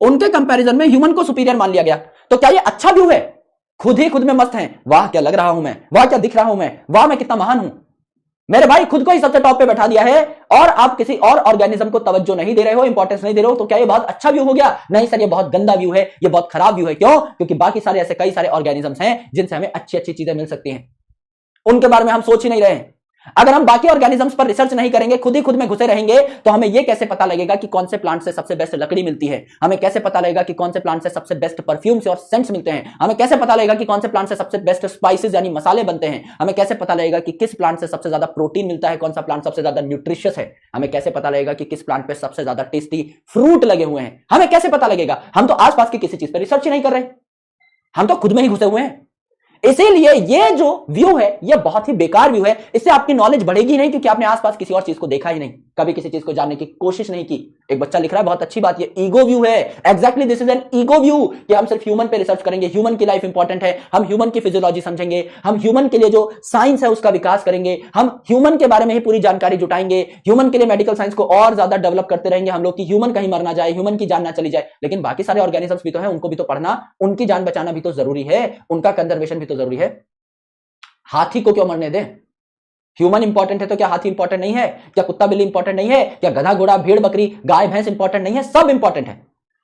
उनके कंपैरिजन में ह्यूमन को सुपीरियर मान लिया गया। तो क्या ये अच्छा व्यू है? खुद ही खुद में मस्त हैं, वाह क्या लग रहा हूं मैं, वाह क्या दिख रहा हूं मैं, वाह मैं कितना महान हूं। मेरे भाई खुद को ही सबसे टॉप पे बैठा दिया है और आप किसी और ऑर्गेनिज्म को तवज्जो नहीं दे रहे हो, इंपॉर्टेंस नहीं दे रहे हो। तो क्या ये बहुत अच्छा व्यू हो गया? नहीं सर, ये बहुत गंदा व्यू है, ये बहुत खराब व्यू है। क्यों? क्योंकि बाकी सारे ऐसे कई सारे ऑर्गेनिजम्स हैं जिनसे हमें अच्छी अच्छी चीजें मिल सकती हैं, उनके बारे में हम सोच ही नहीं रहे हैं। अगर हम बाकी ऑर्गेनिजम्स पर रिसर्च नहीं करेंगे, खुद ही खुद में घुसे रहेंगे, तो हमें यह कैसे पता लगेगा कि कौन से प्लांट से सबसे बेस्ट लकड़ी मिलती है? हमें कैसे पता लगेगा कि कौन से प्लांट से सबसे बेस्ट परफ्यूम्स और सेंट्स मिलते हैं? हमें कैसे पता लगेगा कि कौन से प्लांट से सबसे बेस्ट स्पाइसेस यानी मसाले बनते हैं? हमें कैसे पता लगेगा कि किस प्लांट से सबसे ज्यादा प्रोटीन मिलता है, कौन सा प्लांट सबसे ज्यादा न्यूट्रिशियस है? हमें कैसे पता लगेगा कि किस प्लांट पे सबसे ज्यादा टेस्टी फ्रूट लगे हुए हैं? हमें कैसे पता लगेगा? हम तो आसपास की किसी चीज पर रिसर्च ही नहीं कर रहे, हम तो खुद में ही घुसे हुए हैं। इसीलिए ये जो व्यू है ये बहुत ही बेकार व्यू है। इससे आपकी नॉलेज बढ़ेगी नहीं, क्योंकि आपने आसपास किसी और चीज को देखा ही नहीं, कभी किसी चीज को जानने की कोशिश नहीं की। एक बच्चा लिख रहा है बहुत अच्छी बात, ये ईगो व्यू है। Exactly this is an ego view कि हम सिर्फ ह्यूमन पे रिसर्च करेंगे, ह्यूमन की लाइफ इंपॉर्टेंट है, हम ह्यूमन की फिजियोलॉजी समझेंगे, हम ह्यूमन के लिए जो साइंस है उसका विकास करेंगे, हम ह्यूमन के बारे में ही पूरी जानकारी जुटाएंगे, ह्यूमन के लिए मेडिकल साइंस को और ज्यादा डेवलप करते रहेंगे हम लोग कि ह्यूमन कहीं मर ना जाए, ह्यूमन की जान ना चली जाए। लेकिन बाकी सारे ऑर्गेनिजम्स भी तो है, उनको भी तो पढ़ना, उनकी जान बचाना भी तो जरूरी है, उनका कंजर्वेशन भी तो जरूरी है। हाथी को क्यों मरने दें? ह्यूमन इंपॉर्टेंट है तो क्या हाथी इंपॉर्टेंट नहीं है? क्या कुत्ता बिल्ली इंपॉर्टेंट नहीं है? क्या गधा घोड़ा भेड़ बकरी गाय भैंस इंपॉर्टेंट नहीं है? सब इंपॉर्टेंट है।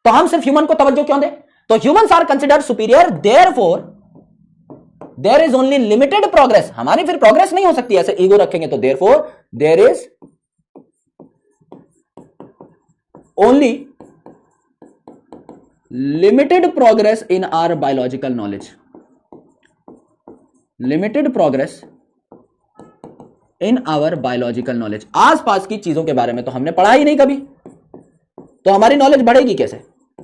तो हम सिर्फ ह्यूमन को तवज्जो क्यों दें? तो humans are considered superior, therefore there is only limited progress. हमारी फिर प्रोग्रेस नहीं हो सकती ऐसे ईगो रखेंगे तो। Therefore there is only limited progress in our biological knowledge. Limited progress in our biological knowledge. आसपास की चीजों के बारे में तो हमने पढ़ा ही नहीं कभी, तो हमारी नॉलेज बढ़ेगी कैसे?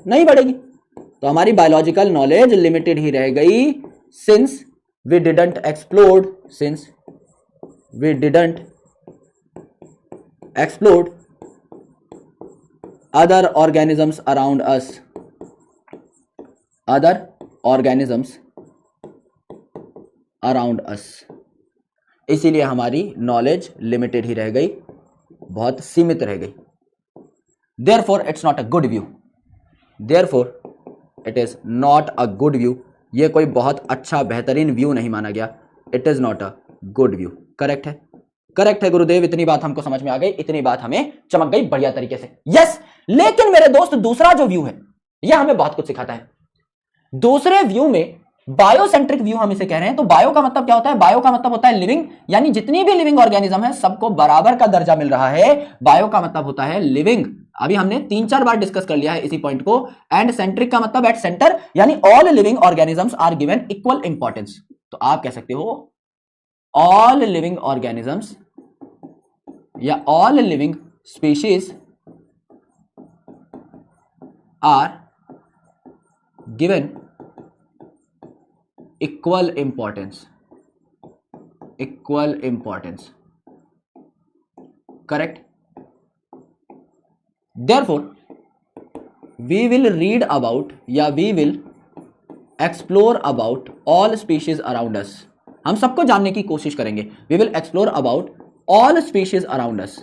नहीं बढ़ेगी। तो हमारी बायोलॉजिकल नॉलेज लिमिटेड ही रह गई, since we didn't explored, since we didn't explored other organisms around us, other organisms around us. इसीलिए हमारी नॉलेज लिमिटेड ही रह गई, बहुत सीमित रह गई। Therefore it's not a good view, therefore it is not a good view. ये कोई बहुत अच्छा बेहतरीन व्यू नहीं माना गया, it is not a good view. Correct है, करेक्ट है गुरुदेव, इतनी बात हमको समझ में आ गई, इतनी बात हमें चमक गई बढ़िया तरीके से। यस, लेकिन मेरे दोस्त दूसरा जो व्यू है यह हमें बहुत कुछ सिखाता है। दूसरे व्यू में बायोसेंट्रिक व्यू हम इसे कह रहे हैं। तो बायो का मतलब क्या होता है? बायो का मतलब होता है लिविंग, यानी जितनी भी लिविंग ऑर्गेनिज्म है सबको बराबर का दर्जा मिल रहा है। बायो का मतलब होता है लिविंग। अभी हमने 3-4 बार डिस्कस कर लिया है इसी पॉइंट को। एंड सेंट्रिक का मतलब एट सेंटर, यानी all living organisms are given equal importance. तो आप कह सकते हो ऑल लिविंग ऑर्गेनिजम्स या all living species are given equal importance, equal importance. Correct. Therefore we will read about या we will explore about all species around us. हम सबको जानने की कोशिश करेंगे। We will explore about all species around us.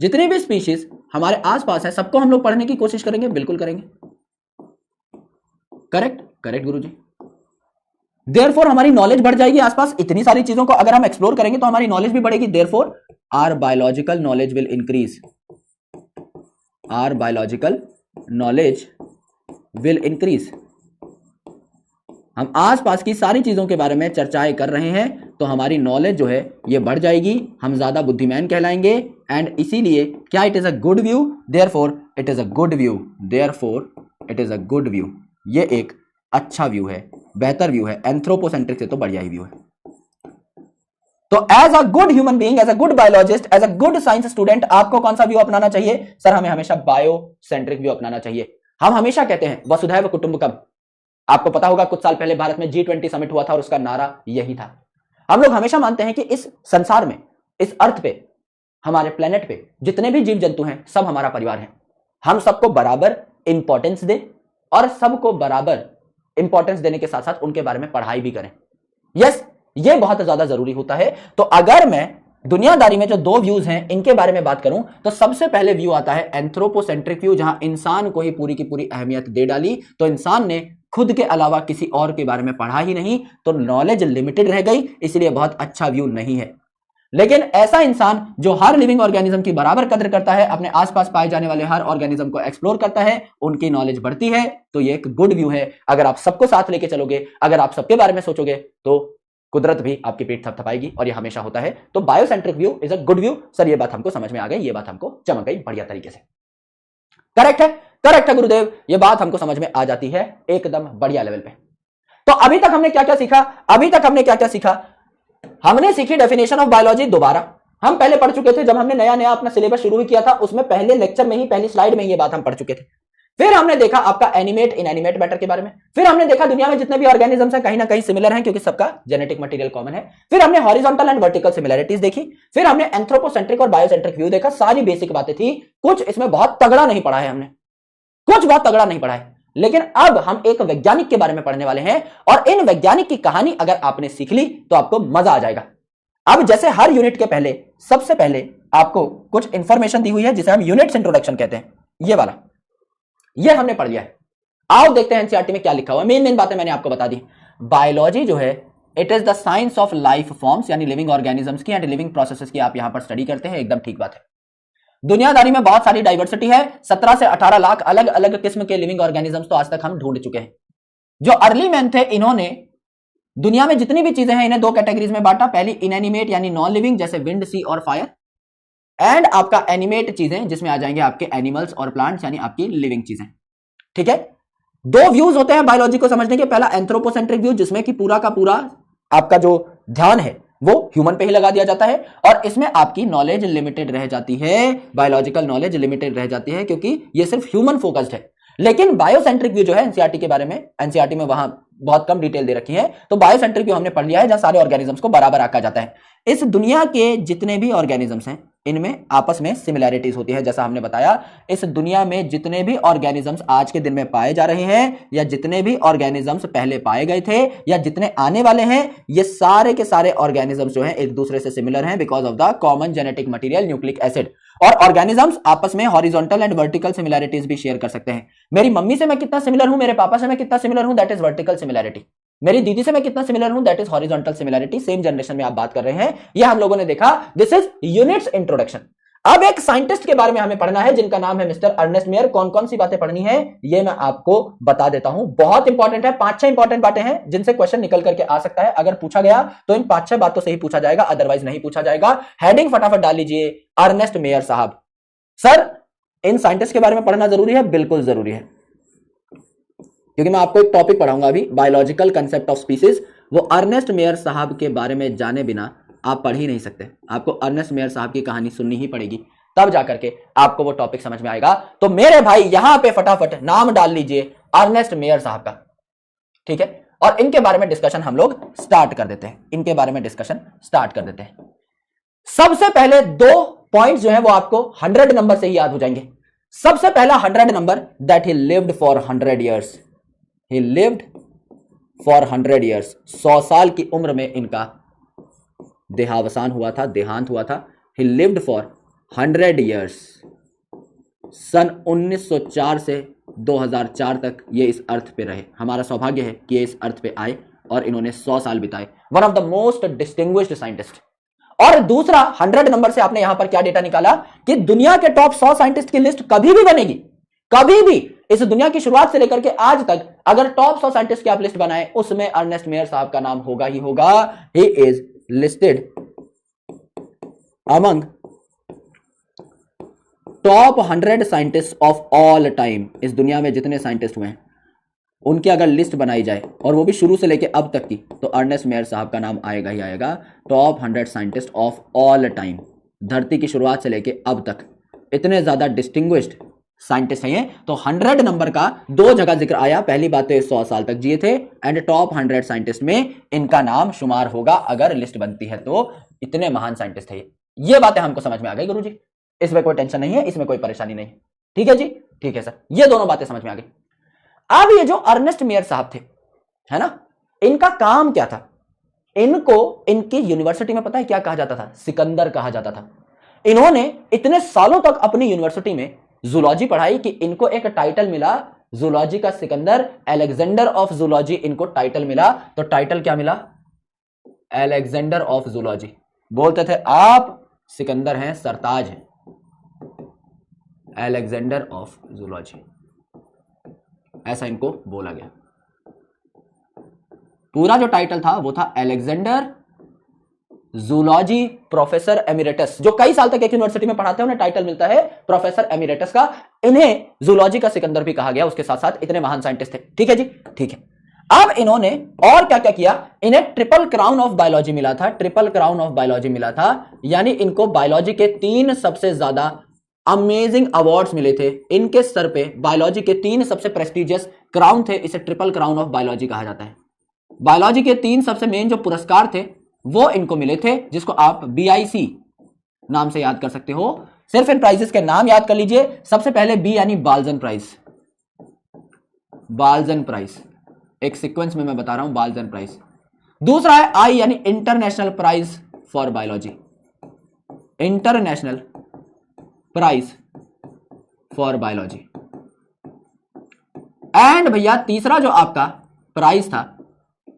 जितनी भी species हमारे आसपास है सबको हम लोग पढ़ने की कोशिश करेंगे, बिल्कुल करेंगे। करेक्ट, करेक्ट गुरुजी। देयरफॉर हमारी नॉलेज बढ़ जाएगी। आसपास इतनी सारी चीजों को अगर हम एक्सप्लोर करेंगे तो हमारी नॉलेज भी बढ़ेगी। Therefore our biological knowledge will increase, our biological knowledge will increase. हम आसपास की सारी चीजों के बारे में चर्चाएं कर रहे हैं तो हमारी नॉलेज जो है ये बढ़ जाएगी, हम ज्यादा बुद्धिमान कहलाएंगे। एंड इसीलिए क्या it is a good view? Therefore it is a good view, therefore it is a good view. ये एक अच्छा व्यू है, बेहतर व्यू है। एंथ्रोपोसेंट्रिक से तो बढ़िया ही व्यू है। तो as a good human being, as a good biologist, as a good science student, आपको कौन सा व्यू अपनाना चाहिए? सर हमें हमेशा बायोसेंट्रिक व्यू अपनाना चाहिए। हम हमेशा कहते हैं वसुधैव कुटुंबकम, आपको पता होगा कुछ साल पहले भारत में G20 समिट हुआ था और उसका नारा यही था। हम लोग हमेशा मानते हैं कि इस संसार में, इस अर्थ पे, हमारे प्लेनेट पे जितने भी जीव जंतु हैं सब हमारा परिवार है। हम सबको बराबर इंपॉर्टेंस दें और सबको बराबर इंपॉर्टेंस देने के साथ साथ उनके बारे में पढ़ाई भी करें। यस, ये बहुत ज्यादा जरूरी होता है। तो अगर मैं दुनियादारी में जो दो व्यूज हैं इनके बारे में बात करूं तो सबसे पहले व्यू आता है एंथ्रोपोसेंट्रिक व्यू, जहां इंसान को ही पूरी की पूरी अहमियत दे डाली। तो इंसान ने खुद के अलावा किसी और के बारे में पढ़ा ही नहीं, तो नॉलेज लिमिटेड रह गई, इसलिए बहुत अच्छा व्यू नहीं है। लेकिन ऐसा इंसान जो हर लिविंग ऑर्गेनिज्म की बराबर कद्र करता है, अपने आसपास पाए जाने वाले हर ऑर्गेनिज्म को एक्सप्लोर करता है, उनकी नॉलेज बढ़ती है, तो ये एक गुड व्यू है। अगर आप सबको साथ लेके चलोगे, अगर आप सबके बारे में सोचोगे, तो कुदरत भी आपकी पीठ थपथपाएगी, और ये हमेशा होता है। तो biocentric view is a good view. Sir ये बात हमको समझ में आ गई, ये बात हमको चमक गई बढ़िया तरीके से। करेक्ट है, करेक्ट है गुरुदेव, ये बात हमको समझ में आ जाती है एकदम बढ़िया लेवल पे। तो अभी तक हमने क्या क्या सीखा? अभी तक हमने क्या क्या सीखा? हमने सीखी डेफिनेशन ऑफ बायोलॉजी दोबारा। हम पहले पढ़ चुके थे, जब हमने नया नया अपना सिलेबस शुरू किया था, उसमें पहले लेक्चर में ही, पहली स्लाइड में ये बात हम पढ़ चुके थे। फिर हमने देखा आपका एनिमेट इनएनिमेट मैटर के बारे में। फिर हमने देखा दुनिया में जितने भी ऑर्गेनिजम्स हैं कहीं ना कहीं सिमिलर हैं, क्योंकि सबका जेनेटिक मटेरियल कॉमन है। फिर हमने हॉरिजॉन्टल एंड वर्टिकल सिमिलरिटीज देखी। फिर हमने एंथ्रोपोसेंट्रिक और बायोसेंट्रिक व्यू देखा। सारी बेसिक बातें थी, कुछ इसमें बहुत तगड़ा नहीं पढ़ा है हमने, कुछ बहुत तगड़ा नहीं पढ़ा है। लेकिन अब हम एक वैज्ञानिक के बारे में पढ़ने वाले हैं, और इन वैज्ञानिक की कहानी अगर आपने सीख ली तो आपको मजा आ जाएगा। अब जैसे हर यूनिट के पहले, सबसे पहले आपको कुछ इंफॉर्मेशन दी हुई है जिसे हम यूनिट्स इंट्रोडक्शन कहते हैं, ये वाला, ये हमने पढ़ लिया है। आओ देखते हैं एनसीईआरटी में क्या लिखा हुआ है। मेन बातें मैंने आपको बता दी। बायोलॉजी जो है, it is the science of life forms, यानी लिविंग ऑर्गेनिजम्स की एंड लिविंग प्रोसेसेस की आप यहां पर स्टडी करते हैं, एकदम ठीक बात है। दुनियादारी में बहुत सारी डाइवर्सिटी है, 17 से 18 लाख अलग अलग किस्म के लिविंग ऑर्गेनिजम्स तो आज तक हम ढूंढ चुके हैं। जो अर्ली मैन थे, इन्होंने दुनिया में जितनी भी चीजें हैं इन्हें दो कैटेगरीज में बांटा। पहली इनएनिमेट यानी नॉन लिविंग, जैसे विंड, सी और फायर, एंड आपका एनिमेट चीजें जिसमें आ जाएंगे आपके एनिमल्स और प्लांट्स, यानी आपकी लिविंग चीजें। ठीक है, दो व्यूज होते हैं बायोलॉजी को समझने के। पहला एंथ्रोपोसेंट्रिक व्यू, जिसमें कि पूरा का पूरा आपका जो ध्यान है वो ह्यूमन पे ही लगा दिया जाता है, और इसमें आपकी नॉलेज लिमिटेड रह जाती है, बायोलॉजिकल नॉलेज लिमिटेड रह जाती है, क्योंकि ये सिर्फ ह्यूमन फोकस्ड है। लेकिन बायोसेंट्रिक व्यू जो है एनसीईआरटी के बारे में, एनसीईआरटी में वहां बहुत कम डिटेल दे रखी है, तो बायोसेंट्रिक व्यू हमने पढ़ लिया है, जहां सारे ऑर्गेनिजम्स को बराबर आंका जाता है। इस दुनिया के जितने भी ऑर्गेनिजम्स हैं इनमें आपस में सिमिलैरिटीज होती है। जैसा हमने बताया, इस दुनिया में जितने भी ऑर्गेनिजम्स आज के दिन में पाए जा रहे हैं, या जितने भी ऑर्गेनिजम्स पहले पाए गए थे, या जितने आने वाले हैं, ये सारे के सारे ऑर्गेनिजम्स जो हैं एक दूसरे से सिमिलर हैं because of the common genetic material nucleic acid. और ऑर्गेनिजम्स आपस में हॉरिजॉन्टल एंड वर्टिकल सिमिलरिटीज भी शेयर कर सकते हैं। मेरी मम्मी से मैं कितना सिमिलर हूं, मेरे पापा से मैं कितना सिमिलर हूं, दैट इज वर्टिकल सिमिलरिटी। मेरी दीदी से मैं कितना सिमिलर हूं, that is horizontal similarity. Same generation में आप बात कर रहे हैं, यह हम लोगों ने देखा। This is units introduction. अब एक साइंटिस्ट के बारे में हमें पढ़ना है जिनका नाम है मिस्टर अर्नेस्ट मेयर। कौन कौन सी बातें पढ़नी है ये मैं आपको बता देता हूं, बहुत इंपॉर्टेंट है। 5-6 इंपॉर्टेंट बातें हैं जिनसे क्वेश्चन निकल करके आ सकता है। अगर पूछा गया तो इन 5-6 बातों से ही पूछा जाएगा, अदरवाइज नहीं पूछा जाएगा। हेडिंग फटाफट डाल लीजिए, अर्नेस्ट मेयर साहब। सर इन साइंटिस्ट के बारे में पढ़ना जरूरी है? बिल्कुल जरूरी है, क्योंकि मैं आपको एक टॉपिक पढ़ाऊंगा अभी, बायोलॉजिकल कंसेप्ट ऑफ स्पीसीज। वो अर्नेस्ट मेयर साहब के बारे में जाने बिना आप पढ़ ही नहीं सकते। आपको अर्नेस्ट मेयर साहब की कहानी सुननी ही पड़ेगी, तब जाकर के आपको वो टॉपिक समझ में आएगा। तो मेरे भाई यहां पे फटाफट नाम डाल लीजिए अर्नेस्ट मेयर साहब का, ठीक है। और इनके बारे में डिस्कशन हम लोग स्टार्ट कर देते हैं, इनके बारे में डिस्कशन स्टार्ट कर देते हैं। सबसे पहले 2 पॉइंट्स जो है वो आपको 100 नंबर से ही याद हो जाएंगे। सबसे पहला 100 number, that he lived for 100 years. He lived for 100 years. 100 साल की उम्र में इनका देहावसान हुआ था, देहांत हुआ था। ही लिव्ड फॉर 100 ईयर्स। सन 1904 से 2004 तक ये इस अर्थ पे रहे। हमारा सौभाग्य है कि ये इस अर्थ पे आए और इन्होंने 100 साल बिताए। One of the most distinguished scientist. और दूसरा 100 नंबर से आपने यहां पर क्या डेटा निकाला कि दुनिया के टॉप 100 साइंटिस्ट की लिस्ट कभी भी बनेगी, कभी भी इस दुनिया की शुरुआत से लेकर के आज तक अगर टॉप 100 साइंटिस्ट की आप लिस्ट बनाए, उसमें अर्नेस्ट मेयर साहब का नाम होगा ही होगा। He is listed among top 100 scientist of all time. इस दुनिया में जितने साइंटिस्ट हुए हैं उनकी अगर लिस्ट बनाई जाए, और वो भी शुरू से लेके अब तक की, तो अर्नेस्ट मेयर साहब का नाम आएगा ही आएगा। Top 100 scientist of all time, धरती की शुरुआत से लेके अब तक। इतने ज्यादा डिस्टिंग्विश्ड, साइंटिस्ट हैं ये। तो 100 नंबर का 2 जगह जिक्र आया। पहली बात तो 100 साल तक जिए थे एंड टॉप 100 साइंटिस्ट में इनका नाम शुमार होगा अगर लिस्ट बनती है तो। इतने महान साइंटिस्ट थे ये बातें हमको समझ में आ गई गुरुजी, इसमें कोई टेंशन नहीं है, इसमें कोई परेशानी नहीं। ठीक है जी, ठीक है सर, ये दोनों बातें समझ में आ गई। अब ये जो अर्नेस्ट मेयर साहब थे, है ना, इनका काम क्या था? इनको इनकी यूनिवर्सिटी में पता है क्या कहा जाता था? सिकंदर कहा जाता था। इन्होंने इतने सालों तक अपनी यूनिवर्सिटी में जूलॉजी पढ़ाई कि इनको एक टाइटल मिला जूलॉजी का सिकंदर, अलेक्जेंडर ऑफ जूलॉजी इनको टाइटल मिला। तो टाइटल क्या मिला? Alexander of zoology. बोलते थे आप सिकंदर हैं, सरताज हैं, अलेक्जेंडर ऑफ जूलॉजी, ऐसा इनको बोला गया। पूरा जो टाइटल था वो था अलेक्जेंडर जूलॉजी प्रोफेसर एमिरेटस। जो कई साल तक एक यूनिवर्सिटी में पढ़ाते हैं उन्हें टाइटल मिलता है प्रोफेसर एमिरेटस का। इन्हें जूलॉजी का सिकंदर भी कहा गया, उसके साथ साथ इतने महान साइंटिस्ट थे। ठीक है जी, ठीक है। अब इन्होंने और क्या क्या किया? इन्हें ट्रिपल क्राउन ऑफ बायोलॉजी मिला था, ट्रिपल क्राउन ऑफ बायोलॉजी मिला था, यानी इनको बायोलॉजी के 3 सबसे ज्यादा अमेजिंग अवार्ड्स मिले थे। इनके सर पे बायोलॉजी के 3 सबसे प्रेस्टिजियस क्राउन थे, इसे ट्रिपल क्राउन ऑफ बायोलॉजी कहा जाता है। बायोलॉजी के 3 सबसे मेन जो पुरस्कार थे वो इनको मिले थे, जिसको आप BIC नाम से याद कर सकते हो। सिर्फ इन प्राइजेस के नाम याद कर लीजिए। सबसे पहले बी यानी बाल्जन प्राइज, बाल्जन प्राइज एक सीक्वेंस में मैं बता रहा हूं, बाल्जन प्राइज। दूसरा है आई यानी international prize for biology, international prize for biology. And भैया तीसरा जो आपका प्राइज था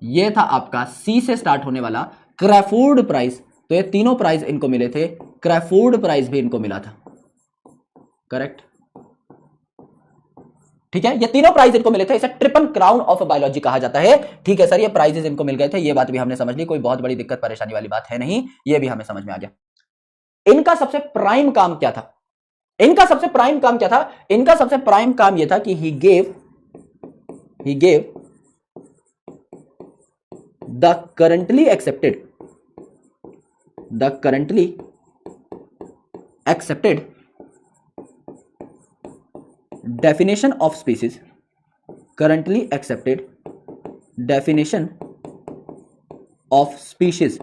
ये था आपका सी से स्टार्ट होने वाला क्रैफोर्ड प्राइज। तो ये तीनों प्राइज इनको मिले थे, क्रैफोर्ड प्राइज भी इनको मिला था। करेक्ट, ठीक है, ये तीनों प्राइज इनको मिले थे, इसे ट्रिपल क्राउन ऑफ बायोलॉजी कहा जाता है। ठीक है सर, ये प्राइजेस इनको मिल गए थे, ये बात भी हमने समझ ली, कोई बहुत बड़ी दिक्कत परेशानी वाली बात है नहीं, ये भी हमें समझ में आ गया। इनका सबसे प्राइम काम क्या था? इनका सबसे प्राइम काम क्या था? इनका सबसे प्राइम काम यह था कि he gave the currently accepted definition of species, currently accepted definition of species।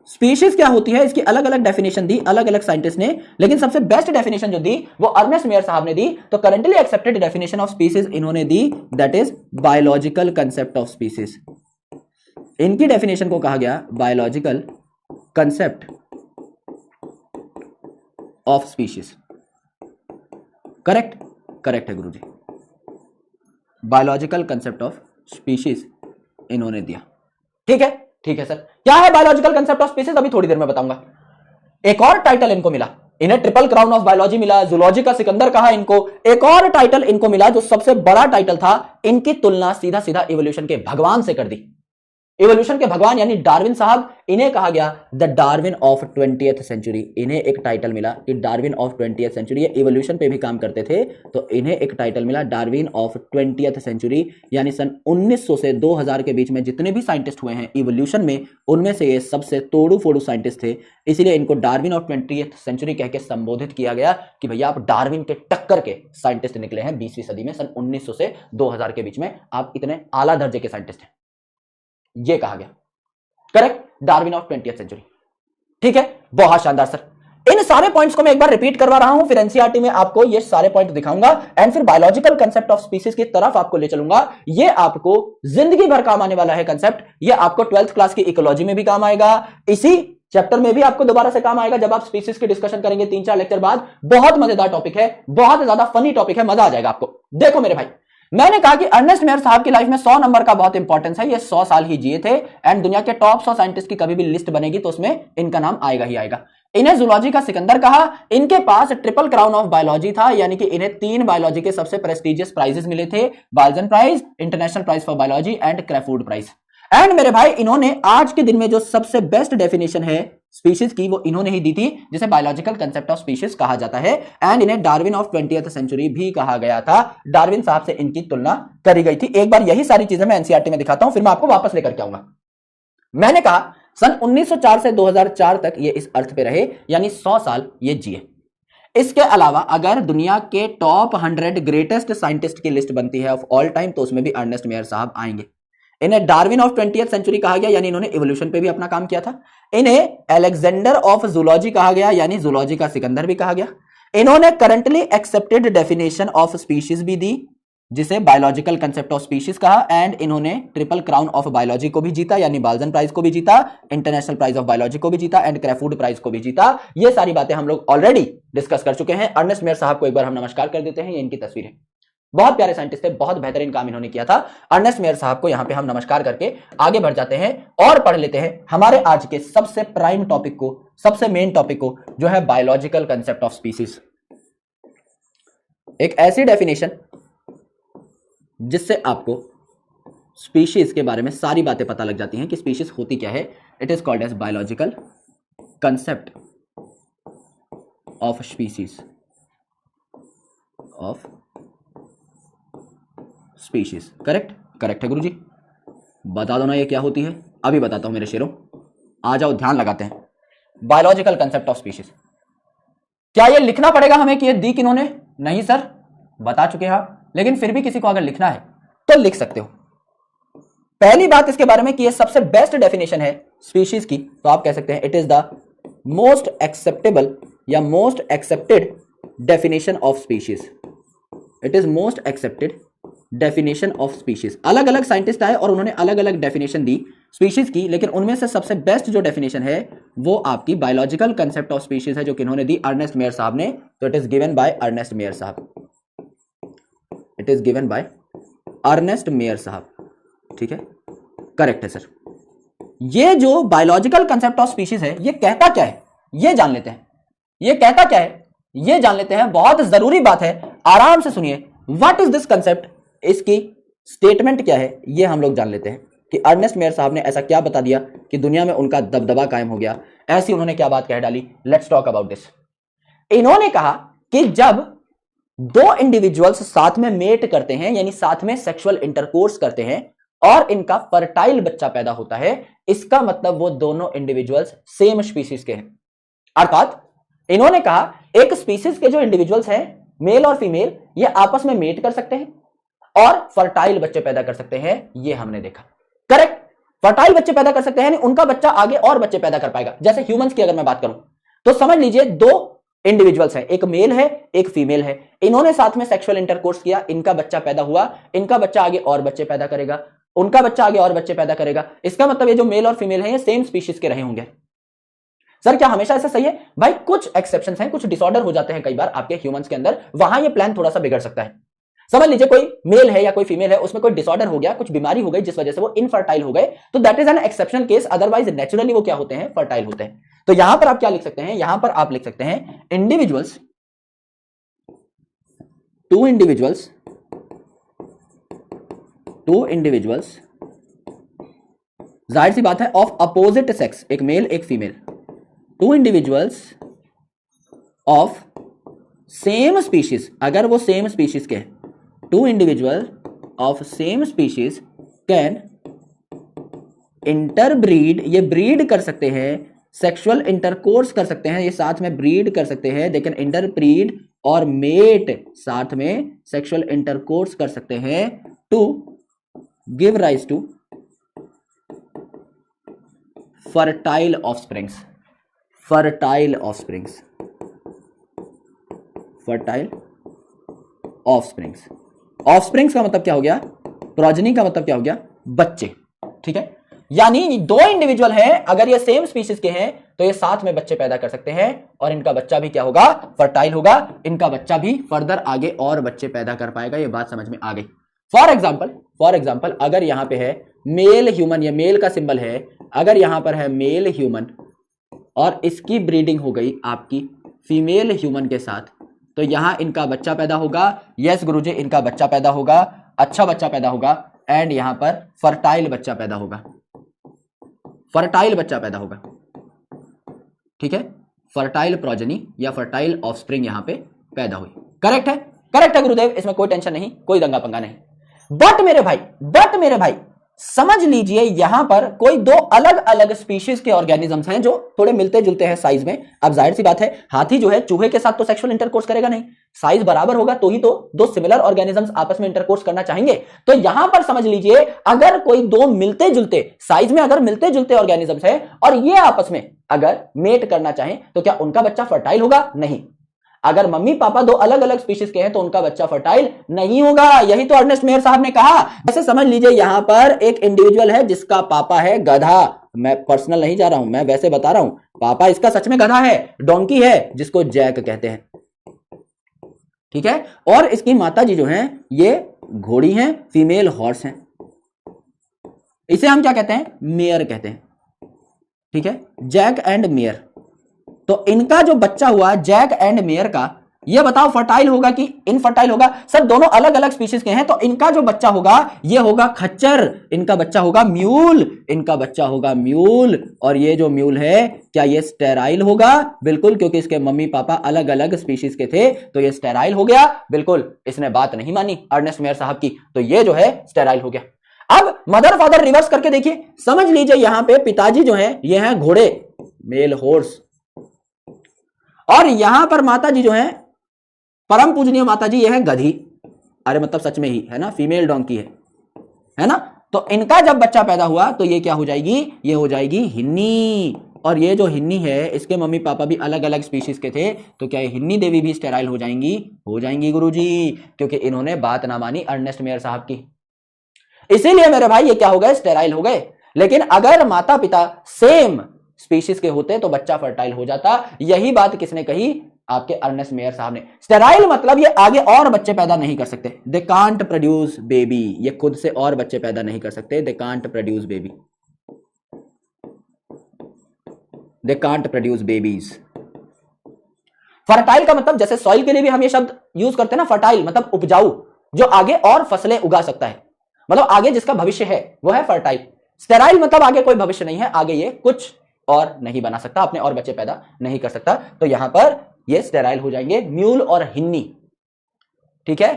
Species क्या होती है इसकी अलग अलग डेफिनेशन दी अलग अलग साइंटिस्ट ने, लेकिन सबसे बेस्ट डेफिनेशन जो दी वो अर्नेस्ट मेयर साहब ने दी। तो currently accepted definition of species इन्होंने दी, that is biological concept of species. इनकी डेफिनेशन को कहा गया biological concept of species. Correct, correct है गुरुजी, बायोलॉजिकल कंसेप्ट ऑफ स्पीशीज इन्होंने दिया। ठीक है, ठीक है सर। क्या है बायोलॉजिकल कंसेप्ट ऑफ स्पीशीज अभी थोड़ी देर में बताऊंगा। एक और टाइटल इनको मिला, इन्हें ट्रिपल क्राउन ऑफ बायोलॉजी मिला, जूलॉजी का सिकंदर कहा इनको। एक और टाइटल इनको मिला जो सबसे बड़ा टाइटल था, इनकी तुलना सीधा सीधा इवोल्यूशन के भगवान से कर दी। इवोल्यूशन के भगवान यानी डार्विन साहब, इन्हें कहा गया the Darwin of 20th century. इन्हें एक टाइटल मिला कि डार्विन ऑफ 20th सेंचुरी। ये इवोल्यूशन पे भी काम करते थे, तो इन्हें एक टाइटल मिला डार्विन ऑफ 20th सेंचुरी। यानी सन 1900 से 2000 के बीच में जितने भी साइंटिस्ट हुए हैं इवोल्यूशन में, उनमें से ये सबसे तोड़ू फोड़ू साइंटिस्ट थे, इसीलिए इनको डार्विन ऑफ 20th सेंचुरी कह के संबोधित किया गया कि भैया आप डार्विन के टक्कर के साइंटिस्ट निकले हैं 20वीं सदी में। सन 1900 से 2000 के बीच में आप इतने आला दर्जे के साइंटिस्ट हैं, ये कहा गया। Correct, Darwin of 20th century. ठीक है, बहुत शानदार सर। इन सारे पॉइंट्स को मैं एक बार रिपीट करवा रहा हूं, फिर एनसीईआरटी में आपको ये सारे पॉइंट दिखाऊंगा एंड फिर बायोलॉजिकल कंसेप्ट ऑफ स्पीशीज की तरफ आपको ले चलूंगा। ये आपको जिंदगी भर काम आने वाला है कंसेप्ट। ये आपको 12th क्लास की इकोलॉजी में भी काम आएगा, इसी चैप्टर में भी आपको दोबारा से काम आएगा जब आप स्पीशीज की डिस्कशन करेंगे 3-4 लेक्चर बाद। बहुत मजेदार टॉपिक है, बहुत ज्यादा फनी टॉपिक है, मजा आ जाएगा आपको। देखो मेरे भाई, मैंने कहा कि अर्नेस्ट मेयर साहब की लाइफ में 100 नंबर का बहुत इंपॉर्टेंस है। ये 100 साल ही जिए थे एंड दुनिया के टॉप 100 साइंटिस्ट की कभी भी लिस्ट बनेगी तो उसमें इनका नाम आएगा ही आएगा। इन्हें जूलॉजी का सिकंदर कहा। इनके पास ट्रिपल क्राउन ऑफ बायोलॉजी था, यानी कि इन्हें 3 बायोलॉजी के सबसे प्रेस्टिजियस प्राइजेस मिले थे, Balzan prize, international prize for biology and Crafoord prize. And मेरे भाई, इन्होंने आज के दिन में जो सबसे बेस्ट डेफिनेशन है स्पीशीज की वो इन्होंने ही दी थी, जिसे बायोलॉजिकल कंसेप्ट ऑफ स्पीशीज कहा जाता है। एंड इन्हें डार्विन ऑफ 20th सेंचुरी भी कहा गया था। डार्विन साहब से इनकी तुलना करी गई थी। एक बार यही सारी चीजें मैं एनसीईआरटी में दिखाता हूं, फिर मैं आपको वापस लेकर के आऊंगा। मैंने कहा सन 1904 से 2004 तक ये इस अर्थ पे रहे, यानी 100 साल ये जिए। इसके अलावा अगर दुनिया के टॉप 100 ग्रेटेस्ट साइंटिस्ट की लिस्ट बनती है ऑफ ऑल टाइम तो उसमें भी अर्नेस्ट मेयर साहब आएंगे। इन्हें डार्विन ऑफ 20th सेंचुरी कहा गया, यानी इन्होंने इवोल्यूशन पे भी अपना काम किया था। इन्हें अलेक्जेंडर ऑफ जूलॉजी कहा गया, यानी जूलॉजी का सिकंदर भी कहा गया। इन्होंने currently accepted definition of species भी दी, जिसे बायोलॉजिकल कंसेप्ट ऑफ स्पीशीज कहा। एंड इन्होंने ट्रिपल क्राउन ऑफ बायोलॉजी को भी जीता, यानी बाल्जन प्राइज को भी जीता, इंटरनेशनल प्राइज ऑफ बायोलॉजी को भी जीता एंड क्रेफूड प्राइज को भी जीता। ये सारी बातें हम लोग ऑलरेडी डिस्कस कर चुके हैं। अर्नेस्ट मेयर साहब को एक बार हम नमस्कार कर देते हैं। ये इनकी तस्वीर है, बहुत प्यारे साइंटिस्ट थे, बहुत बेहतरीन काम इन्होंने किया था। अर्नेस्ट मेयर साहब को यहां पे हम नमस्कार करके आगे बढ़ जाते हैं और पढ़ लेते हैं हमारे आज के सबसे प्राइम टॉपिक को, सबसे मेन टॉपिक को, जो है बायोलॉजिकल कंसेप्ट ऑफ स्पीशीज। एक ऐसी डेफिनेशन जिससे आपको स्पीशीज के बारे में सारी बातें पता लग जाती हैं कि स्पीशीज होती क्या है। It is called as biological concept of species, of species. Correct, correct है गुरुजी। बता दो ना ये क्या होती है। अभी बताता हूं मेरे शेरों, आ जाओ, ध्यान लगाते हैं। बायोलॉजिकल कंसेप्ट ऑफ स्पीशीज, क्या ये लिखना पड़ेगा हमें कि ये दी किन्होंने? नहीं सर, बता चुके हैं आप, लेकिन फिर भी किसी को अगर लिखना है तो लिख सकते हो। पहली बात इसके बारे में कि ये सबसे बेस्ट डेफिनेशन है स्पीशीज की, तो आप कह सकते हैं it is the most acceptable या most accepted definition of species. It is most accepted definition of species. अलग अलग साइंटिस्ट आए और उन्होंने अलग अलग डेफिनेशन दी स्पीशीज की, लेकिन उनमें से सबसे बेस्ट जो डेफिनेशन है वो आपकी बायोलॉजिकल कंसेप्ट ऑफ स्पीशीज है, जो किन्होंने दी? अर्नेस्ट मेयर साहब ने। तो it is given by Ernst Mayr साहब। It is given by Ernst Mayr साहब। ठीक है, करेक्ट है सर। ये जो बायोलॉजिकल कंसेप्ट ऑफ स्पीशीज है ये कहता क्या है ये जान लेते हैं। ये कहता क्या है ये जान लेते हैं, बहुत जरूरी बात है, आराम से सुनिए। व्हाट इज दिस कंसेप्ट, इसकी स्टेटमेंट क्या है ये हम लोग जान लेते हैं कि अर्नेस्ट मेयर साहब ने ऐसा क्या बता दिया कि दुनिया में उनका दबदबा कायम हो गया। ऐसी उन्होंने क्या बात कह डाली? Let's talk about this. इन्होंने कहा कि जब दो इंडिविजुअल्स साथ में मेट करते हैं, यानी साथ में सेक्सुअल इंटरकोर्स करते हैं और इनका फर्टाइल बच्चा पैदा होता है, इसका मतलब वो दोनों इंडिविजुअल्स सेम स्पीशीज के हैं। अर्थात इन्होंने कहा एक स्पीशीज के जो इंडिविजुअल्स हैं, मेल और फीमेल, ये आपस में मेट कर सकते हैं और फर्टाइल बच्चे पैदा कर सकते हैं। ये हमने देखा। करेक्ट, फर्टाइल बच्चे पैदा कर सकते हैं, यानी उनका बच्चा आगे और बच्चे पैदा कर पाएगा। जैसे ह्यूमंस की अगर मैं बात करूं तो समझ लीजिए दो इंडिविजुअल्स हैं, एक मेल है एक फीमेल है, इन्होंने साथ में सेक्सुअल इंटरकोर्स किया, इनका बच्चा पैदा हुआ, इनका बच्चा आगे और बच्चे पैदा करेगा, उनका बच्चा आगे और बच्चे पैदा करेगा। इसका मतलब ये जो मेल और फीमेल है ये सेम स्पीशीज के रहे होंगे। सर क्या हमेशा ऐसा सही है? भाई कुछ एक्सेप्शंस हैं, कुछ डिसऑर्डर हो जाते हैं कई बार आपके ह्यूमंस के अंदर, वहां ये प्लान थोड़ा सा बिगड़ सकता है। समझ लीजिए कोई मेल है या कोई फीमेल है, उसमें कोई डिसऑर्डर हो गया, कुछ बीमारी हो गई जिस वजह से वो इनफर्टाइल हो गए, तो that is an exceptional case. Otherwise naturally वो क्या होते हैं? फर्टाइल होते हैं। तो यहां पर आप क्या लिख सकते हैं? यहां पर आप लिख सकते हैं इंडिविजुअल्स, टू इंडिविजुअल्स, जाहिर सी बात है ऑफ अपोजिट सेक्स, एक मेल एक female, two individuals of same species, अगर वो सेम स्पीशीज के हैं, two individual of same species can interbreed, ये ब्रीड कर सकते हैं, सेक्सुअल इंटरकोर्स कर सकते हैं, ये साथ में ब्रीड कर सकते हैं, दे कैन इंटरब्रीड और मेट, साथ में सेक्सुअल इंटरकोर्स कर सकते हैं, to give rise to fertile offsprings, fertile offsprings, fertile offsprings. Offsprings का मतलब क्या हो गया? प्रोजनी का मतलब क्या हो गया? बच्चे। ठीक है, यानी दो इंडिविजुअल हैं, अगर ये सेम स्पीशीज के हैं तो ये साथ में बच्चे पैदा कर सकते हैं और इनका बच्चा भी क्या होगा? फर्टाइल होगा, इनका बच्चा भी फर्दर आगे और बच्चे पैदा कर पाएगा। ये बात समझ में आ गई। फॉर एग्जाम्पल अगर यहां पे है मेल ह्यूमन, ये मेल का सिंबल है, अगर यहां पर है मेल ह्यूमन और इसकी ब्रीडिंग हो गई आपकी फीमेल ह्यूमन के साथ, तो यहां इनका बच्चा पैदा होगा। यस गुरुजी, इनका बच्चा पैदा होगा, अच्छा बच्चा पैदा होगा, एंड यहां पर फर्टाइल बच्चा पैदा होगा, फर्टाइल बच्चा पैदा होगा। ठीक है, फर्टाइल प्रोजनी या फर्टाइल ऑफस्प्रिंग यहां पे पैदा हुई। करेक्ट है, करेक्ट है गुरुदेव, इसमें कोई टेंशन नहीं, कोई दंगा पंगा नहीं। बट मेरे भाई समझ लीजिए यहां पर कोई दो अलग अलग स्पीशीज के ऑर्गेनिजम्स हैं जो थोड़े मिलते जुलते हैं साइज में। अब जाहिर सी बात है हाथी जो है चूहे के साथ तो सेक्सुअल इंटरकोर्स करेगा नहीं, साइज बराबर होगा तो ही तो दो सिमिलर ऑर्गेनिजम्स आपस में इंटरकोर्स करना चाहेंगे। तो यहां पर समझ लीजिए अगर कोई दो मिलते जुलते साइज में अगर मिलते जुलते ऑर्गेनिजम्स है और ये आपस में अगर मेट करना चाहें तो क्या उनका बच्चा फर्टाइल होगा? नहीं। अगर मम्मी पापा दो अलग अलग स्पीशीज के हैं तो उनका बच्चा फर्टाइल नहीं होगा। यही तो अर्नेस्ट मेयर साहब ने कहा। जैसे समझ लीजिए यहां पर एक इंडिविजुअल है जिसका पापा है गधा, मैं पर्सनल नहीं जा रहा हूं, मैं वैसे बता रहा हूं, पापा इसका सच में गधा है, डोंकी है जिसको जैक कहते हैं, ठीक है। और इसकी माता जी जो हैं ये घोड़ी हैं, फीमेल हॉर्स हैं, इसे हम क्या कहते हैं? मेयर कहते हैं, ठीक है, जैक एंड मेयर। तो इनका जो बच्चा हुआ जैक एंड मेयर का, ये बताओ फर्टाइल होगा कि इनफर्टाइल होगा? सर दोनों अलग अलग स्पीशीज के हैं तो इनका जो बच्चा होगा ये होगा खच्चर, इनका बच्चा होगा म्यूल, इनका बच्चा होगा म्यूल। और ये जो म्यूल है क्या ये स्टेराइल होगा? बिल्कुल, क्योंकि इसके मम्मी पापा अलग अलग स्पीशीज के थे तो ये स्टेराइल हो गया। बिल्कुल, इसने बात नहीं मानी अर्नेस्ट मेयर साहब की, तो ये जो है स्टेराइल हो गया। अब मदर फादर रिवर्स करके देखिए, समझ लीजिए यहां पे पिताजी जो है ये हैं घोड़े, मेल हॉर्स, और यहां पर माता जी जो है परम पूजनीय माता जी ये है गधी, अरे मतलब सच में ही है ना, फीमेल डोंकी है ना। तो इनका जब बच्चा पैदा हुआ तो ये क्या हो जाएगी? ये हो जाएगी हिन्नी। और ये जो हिन्नी है इसके मम्मी पापा भी अलग अलग स्पीशीज के थे तो क्या ये हिन्नी देवी भी स्टेराइल हो जाएंगी? हो जाएंगी गुरुजी, क्योंकि इन्होंने बात ना मानी अर्नेस्ट मेयर साहब की, इसीलिए मेरे भाई ये क्या हो गए? स्टेराइल हो गए। लेकिन अगर माता पिता सेम स्पीशीज के होते तो बच्चा फर्टाइल हो जाता। यही बात किसने कही? आपके अर्नेस्ट मेयर साहब ने। स्टेराइल मतलब ये आगे और बच्चे पैदा नहीं कर सकते, दे कांट प्रोड्यूस बेबी, ये खुद से और बच्चे पैदा नहीं कर सकते, they can't produce baby, they can't produce babies. Fertile का मतलब जैसे सॉइल के लिए भी हम ये शब्द यूज करते हैं ना, फर्टाइल मतलब उपजाऊ, जो आगे और फसलें उगा सकता है, मतलब आगे जिसका भविष्य है वो है फर्टाइल। स्टेराइल मतलब आगे कोई भविष्य नहीं है, आगे ये कुछ और नहीं बना सकता, अपने और बच्चे पैदा नहीं कर सकता, तो यहां पर ये स्टेराइल हो जाएंगे म्यूल और हिन्नी, ठीक है।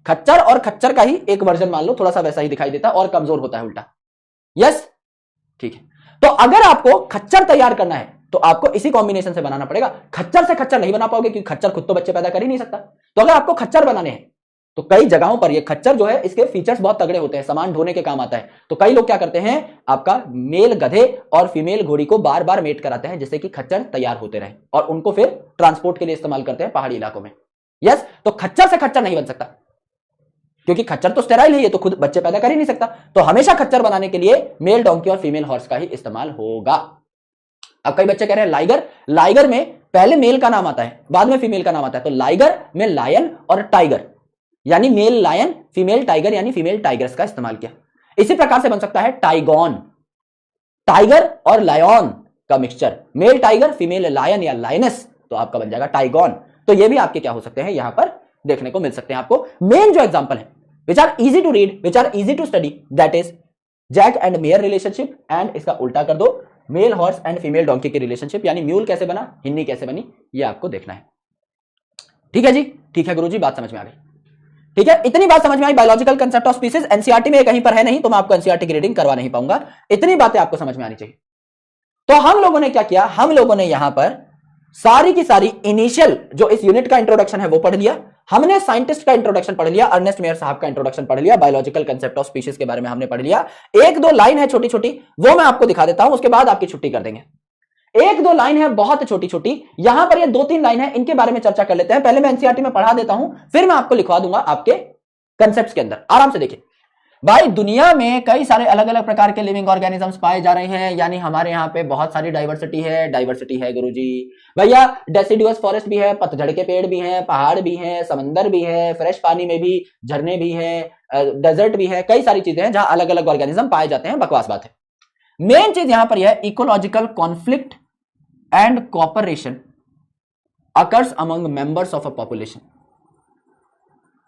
खच्चर और खच्चर का ही एक वर्जन मान लो, थोड़ा सा वैसा ही दिखाई देता है और कमजोर होता है उल्टा, यस, ठीक है। तो अगर आपको खच्चर तैयार करना है तो आपको इसी कॉम्बिनेशन से बनाना पड़ेगा। खच्चर से खच्चर नहीं बना पाओगे क्योंकि खच्चर खुद तो बच्चे पैदा कर ही नहीं सकता। तो अगर आपको खच्चर बनाने हैं तो कई जगहों पर ये खच्चर जो है इसके फीचर्स बहुत तगड़े होते हैं, सामान ढोने के काम आता है। तो कई लोग क्या करते हैं, आपका मेल गधे और फीमेल घोड़ी को बार बार मेट कराते हैं जिससे कि खच्चर तैयार होते रहे और उनको फिर ट्रांसपोर्ट के लिए इस्तेमाल करते हैं पहाड़ी इलाकों में, यस। तो खच्चर से खच्चर नहीं बन सकता क्योंकि खच्चर तो स्टेराइल है, ये तो खुद बच्चे पैदा कर ही नहीं सकता। तो हमेशा खच्चर बनाने के लिए मेल डोंकी और फीमेल हॉर्स का ही इस्तेमाल होगा। अब कई बच्चे कह रहे हैं लाइगर, लाइगर में पहले मेल का नाम आता है बाद में फीमेल का नाम आता है, तो लाइगर में लायन और टाइगर यानी मेल लायन, फीमेल टाइगर यानी फीमेल टाइगर्स का इस्तेमाल किया। इसी प्रकार से बन सकता है टाइगॉन, टाइगर और लायन का mixture, male tiger female lion या लायनेस, तो आपका बन जाएगा टाइगॉन। तो ये भी आपके क्या हो सकते हैं, यहां पर देखने को मिल सकते हैं आपको। मेन जो एग्जांपल है which are easy to read, which are easy to study, that is jack and mare relationship, and इसका उल्टा कर दो male horse and female donkey की रिलेशनशिप, यानी म्यूल कैसे बना, हिन्नी कैसे बनी, ये आपको देखना है। ठीक है जी, ठीक है गुरुजी, बात समझ में आ गई, ठीक है। इतनी बात समझ में आई। Biological concept of species NCERT में कहीं पर है नहीं तो मैं आपको एनसीईआरटी की रीडिंग करवा नहीं पाऊंगा, इतनी बातें आपको समझ में आनी चाहिए। तो हम लोगों ने क्या किया, हम लोगों ने यहां पर सारी की सारी इनिशियल जो इस यूनिट का इंट्रोडक्शन है वो पढ़ लिया, हमने साइंटिस्ट का इंट्रोडक्शन पढ़ लिया, अर्नेस्ट मेयर साहब का इंट्रोडक्शन पढ़ लिया, बायोलॉजिकल कंसेप्ट ऑफ स्पीशीज के बारे में हमने पढ़ लिया। एक दो लाइन है छोटी छोटी, वो मैं आपको दिखा देता हूं, उसके बाद आपकी छुट्टी कर देंगे। एक दो लाइन है बहुत छोटी छोटी, यहां पर ये दो तीन लाइन है, इनके बारे में चर्चा कर लेते हैं। पहले मैं एनसीईआरटी में पढ़ा देता हूं, फिर मैं आपको लिखवा दूंगा आपके कंसेप्ट्स के अंदर। आराम से देखिए भाई, दुनिया में कई सारे अलग अलग प्रकार के लिविंग ऑर्गेनिजम्स पाए जा रहे हैं, यानी हमारे यहाँ पे बहुत सारी डाइवर्सिटी है। डाइवर्सिटी है गुरुजी भैया, डेसिडुअस फॉरेस्ट भी है, पतझड़ के पेड़ भी हैं, पहाड़ भी हैं, समंदर भी है, फ्रेश पानी में भी झरने भी हैं, डेजर्ट भी है, कई सारी चीजें हैं जहां अलग अलग ऑर्गेनिज्म पाए जाते हैं। बकवास बात है। मेन चीज यहां पर यह ecological conflict and cooperation occurs among members of a population.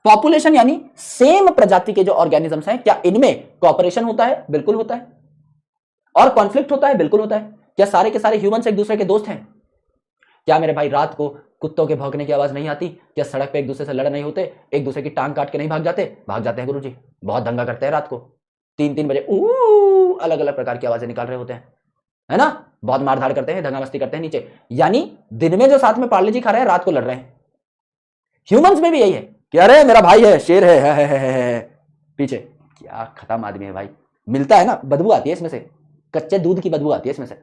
Population यानी सेम प्रजाति के जो ऑर्गेनिजम्स हैं, क्या इनमें कॉपरेशन होता है? बिल्कुल होता है। और कॉन्फ्लिक्ट होता है? बिल्कुल होता है। क्या सारे के सारे ह्यूमंस एक दूसरे के दोस्त हैं? क्या मेरे भाई रात को कुत्तों के भौंकने की आवाज नहीं आती? क्या सड़क पे एक दूसरे से लड़ नहीं होते? एक दूसरे की टांग काट के नहीं भाग जाते? भाग जाते हैं गुरुजी, बहुत दंगा करते हैं रात को। 3-3 बजे अलग अलग प्रकार की आवाजें निकाल रहे होते हैं, है ना, बहुत मारधाड़ करते हैं, दंगा मस्ती करते हैं नीचे। यानी दिन में जो साथ में पार्ले जी खा रहे हैं, रात को लड़ रहे हैं। ह्यूमंस में भी यही है कि अरे मेरा भाई है, शेर है, पीछे। क्या खत्म आदमी है भाई, मिलता है ना, बदबू आती है इसमें से, कच्चे दूध की बदबू आती है इसमें से।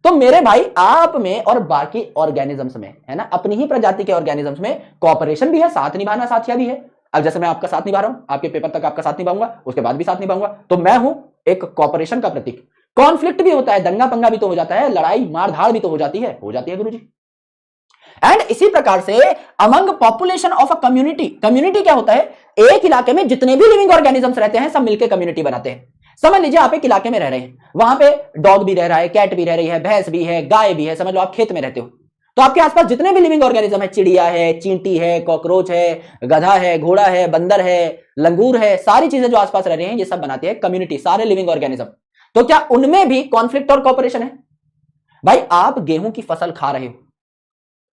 तो मेरे भाई आप में और बाकी ऑर्गेनिजम्स में, है ना, अपनी ही प्रजाति के ऑर्गेनिजम्स में कॉपरेशन भी है, साथ निभाना साथिया भी है। अब जैसे मैं आपका साथ निभा रहा हूं, आपके पेपर तक आपका साथ निभाऊंगा, उसके बाद भी साथ निभाऊंगा, तो मैं हूं एक कॉपरेशन का प्रतीक। कॉन्फ्लिक्ट भी होता है, दंगा पंगा भी तो हो जाता है, लड़ाई मारधाड़ भी तो हो जाती है गुरुजी। एंड इसी प्रकार से among population of a community, community क्या होता है, एक इलाके में जितने भी लिविंग ऑर्गेनिजम्स रहते हैं सब मिलकर कम्युनिटी बनाते हैं। समझ लीजिए आप एक इलाके में रह रहे हैं, वहां पे डॉग भी रह रहा है, कैट भी रह रही है, भैंस भी है, गाय भी है, समझ लो आप खेत में रहते हो, तो आपके आसपास जितने भी लिविंग ऑर्गेनिज्म है, चिड़िया है, चींटी है, कॉकरोच है, गधा है, घोड़ा है, बंदर है, लंगूर है, सारी चीजें जो आसपास रह रही हैं ये सब बनाती है कम्युनिटी, सारे लिविंग ऑर्गेनिज्म। तो क्या उनमें भी कॉन्फ्लिक्ट और कॉपरेशन है? भाई आप गेहूं की फसल खा रहे हो,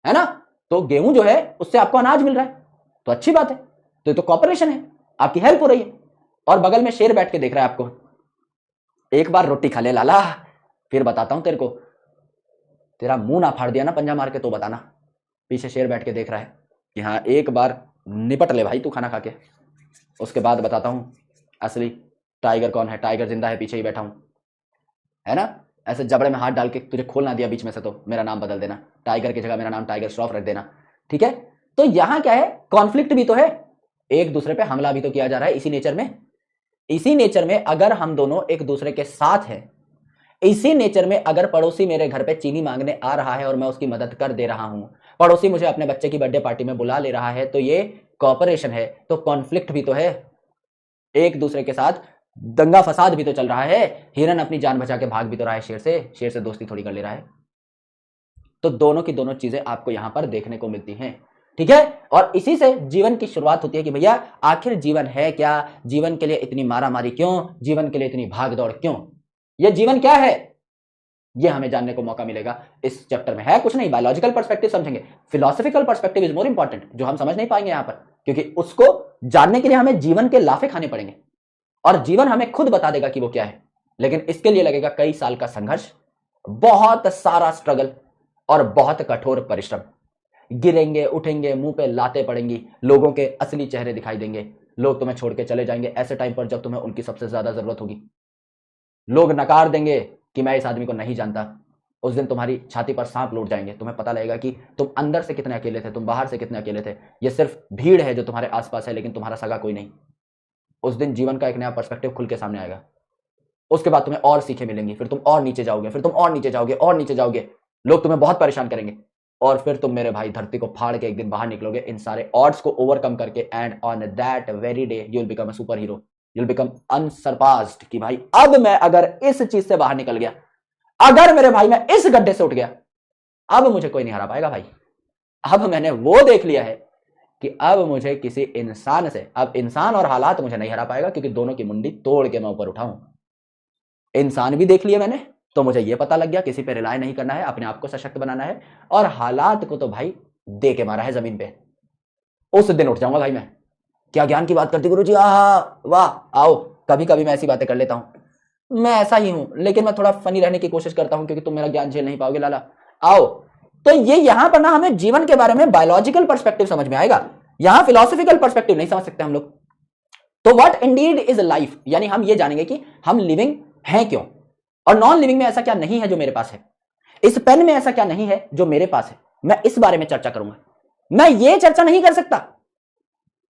है ना, तो गेहूं जो है उससे आपको अनाज मिल रहा है, तो अच्छी बात है, तो ये तो कॉपरेशन है, आपकी हेल्प हो रही है। और बगल में शेर बैठ के देख रहा है आपको, एक बार रोटी खा ले लाला, फिर बताता हूं तेरे को, तेरा मुंह ना फाड़ दिया ना पंजा मार के तो बताना। पीछे शेर बैठ के देख रहा है कि हाँ एक बार निपट ले भाई तू खाना खा के, उसके बाद बताता हूं असली टाइगर कौन है। टाइगर जिंदा है, पीछे ही बैठा हूं, है ना, ऐसे जबड़े में हाथ डाल के तुझे खोल ना दिया बीच में से तो मेरा नाम बदल देना, टाइगर की जगह मेरा नाम टाइगर श्रॉफ रख देना, ठीक है। तो यहां क्या है, कॉन्फ्लिक्ट भी तो है, एक दूसरे पे हमला भी तो किया जा रहा है। इसी नेचर में, इसी नेचर में अगर हम दोनों एक दूसरे के साथ हैं, इसी नेचर में अगर पड़ोसी मेरे घर पे चीनी मांगने आ रहा है और मैं उसकी मदद कर दे रहा हूं, पड़ोसी मुझे अपने बच्चे की बर्थडे पार्टी में बुला ले रहा है, तो ये कॉपरेशन है। तो कॉन्फ्लिक्ट भी तो है, एक दूसरे के साथ दंगा फसाद भी तो चल रहा है। हिरन अपनी जान बचा के भाग भी तो रहा है शेर से, शेर से दोस्ती थोड़ी कर ले रहा है। तो दोनों की दोनों चीजें आपको यहां पर देखने को मिलती हैं, ठीक है। और इसी से जीवन की शुरुआत होती है कि भैया आखिर जीवन है क्या, जीवन के लिए इतनी मारामारी क्यों, जीवन के लिए इतनी भागदौड़ क्यों, यह जीवन क्या है, यह हमें जानने को मौका मिलेगा इस चैप्टर में। है कुछ नहीं, बायोलॉजिकल पर्सपेक्टिव समझेंगे, philosophical perspective is more important, जो हम समझ नहीं पाएंगे यहां पर, क्योंकि उसको जानने के लिए हमें जीवन के लाफे खाने पड़ेंगे, और जीवन हमें खुद बता देगा कि वो क्या है। लेकिन इसके लिए लगेगा कई साल का संघर्ष, बहुत सारा स्ट्रगल और बहुत कठोर परिश्रम। गिरेंगे, उठेंगे, मुंह पे लाते पड़ेंगी, लोगों के असली चेहरे दिखाई देंगे, लोग तुम्हें छोड़ के चले जाएंगे ऐसे टाइम पर जब तुम्हें उनकी सबसे ज्यादा जरूरत होगी। लोग नकार देंगे कि मैं इस आदमी को नहीं जानता। उस दिन तुम्हारी छाती पर सांप लौट जाएंगे, तुम्हें पता लगेगा कि तुम अंदर से कितने अकेले थे, तुम बाहर से कितने अकेले थे। ये सिर्फ भीड़ है जो तुम्हारे आसपास है, लेकिन तुम्हारा सगा कोई नहीं। उस दिन जीवन का एक नया पर्सपेक्टिव खुल के सामने आएगा। उसके बाद तुम्हें और सीखें मिलेंगी, फिर तुम और नीचे जाओगे, फिर तुम और नीचे जाओगे, और नीचे जाओगे, लोग तुम्हें बहुत परेशान करेंगे, और फिर तुम मेरे भाई धरती को फाड़ के एक दिन बाहर निकलोगे इन सारे ऑड्स को ओवरकम करके, and on that very day you will become a superhero, you will become unsurpassed. कि भाई अब मैं अगर इस चीज से बाहर निकल गया, अगर मेरे भाई मैं इस गड्ढे से उठ गया, अब मुझे कोई नहीं हरा पाएगा भाई। अब मैंने वो देख लिया है कि अब मुझे किसी इंसान से, अब इंसान और हालात मुझे नहीं हरा पाएगा, क्योंकि दोनों की मुंडी तोड़ के मैं ऊपर उठाऊं। इंसान भी देख लिया मैंने, तो मुझे यह पता लग गया किसी पे रिलाय नहीं करना है, अपने आप को सशक्त बनाना है, और हालात को तो भाई दे के मारा है जमीन पे। उस दिन उठ जाऊंगा भाई मैं। क्या ज्ञान की बात करती गुरुजी, वाह, आओ, कभी कभी मैं ऐसी बातें कर लेता हूं, मैं ऐसा ही हूं, लेकिन मैं थोड़ा फनी रहने की कोशिश करता हूं, क्योंकि तुम मेरा ज्ञान झेल नहीं पाओगे लाला, आओ। तो ये यहां पर ना हमें जीवन के बारे में बायोलॉजिकल पर्सपेक्टिव समझ में आएगा, यहां फिलोसॉफिकल पर्सपेक्टिव नहीं समझ सकते हम लोग। तो व्हाट इंडीड इज लाइफ, यानी हम ये जानेंगे कि हम लिविंग हैं क्यों, और नॉन लिविंग में ऐसा क्या नहीं है जो मेरे पास है, इस पेन में ऐसा क्या नहीं है जो मेरे पास है। मैं इस बारे में चर्चा करूंगा। मैं ये चर्चा नहीं कर सकता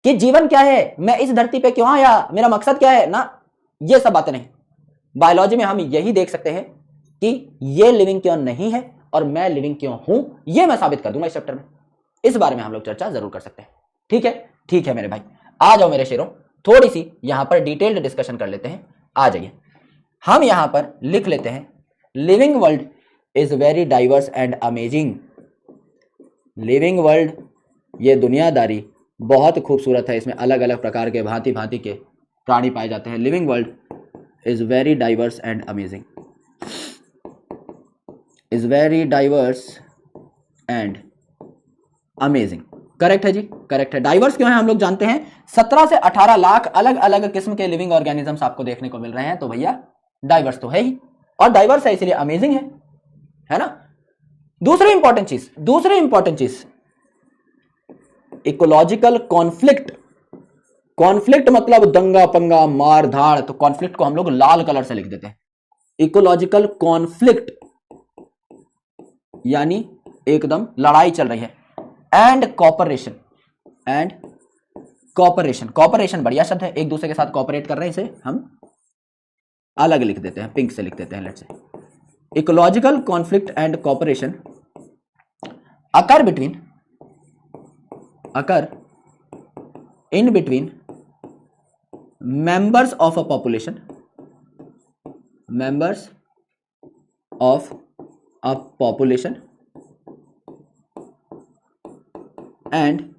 कि जीवन क्या है, मैं इस धरती पे क्यों आया, मेरा मकसद क्या है ना, ये सब बातें नहीं। बायोलॉजी में हम यही देख सकते हैं कि ये लिविंग क्यों नहीं है और मैं लिविंग क्यों हूं, ये मैं साबित कर दूंगा इस चैप्टर में। इस बारे में हम लोग चर्चा जरूर कर सकते हैं, ठीक है। ठीक है मेरे भाई, आ जाओ मेरे शेरों, थोड़ी सी यहां पर डिटेल्ड डिस्कशन कर लेते हैं। आ जाइए, हम यहां पर लिख लेते हैं, living world is very diverse and amazing. Living world, ये दुनियादारी बहुत खूबसूरत है, इसमें अलग अलग प्रकार के भांति भांति के प्राणी पाए जाते हैं। Living world is very diverse and amazing, is very diverse and amazing. Correct है जी, करेक्ट है। डाइवर्स क्यों है हम लोग जानते हैं, 17 से 18 लाख अलग अलग किस्म के लिविंग ऑर्गेनिजम्स आपको देखने को मिल रहे हैं, तो भैया डाइवर्स तो है ही, और डाइवर्स है इसलिए अमेजिंग है ना। दूसरी इंपॉर्टेंट चीज इकोलॉजिकल कॉन्फ्लिक्ट। कॉन्फ्लिक्ट मतलब दंगा पंगा मार धाड़, तो कॉन्फ्लिक्ट को हम लोग लाल कलर से लिख देते हैं। इकोलॉजिकल कॉन्फ्लिक्ट यानी एकदम लड़ाई चल रही है। एंड कॉपरेशन बढ़िया शब्द है, एक दूसरे के साथ कॉपरेट कर रहे हैं, इसे हम अलग लिख देते हैं, पिंक से लिख देते हैं। Let's say ecological conflict and cooperation occur in between members of a population and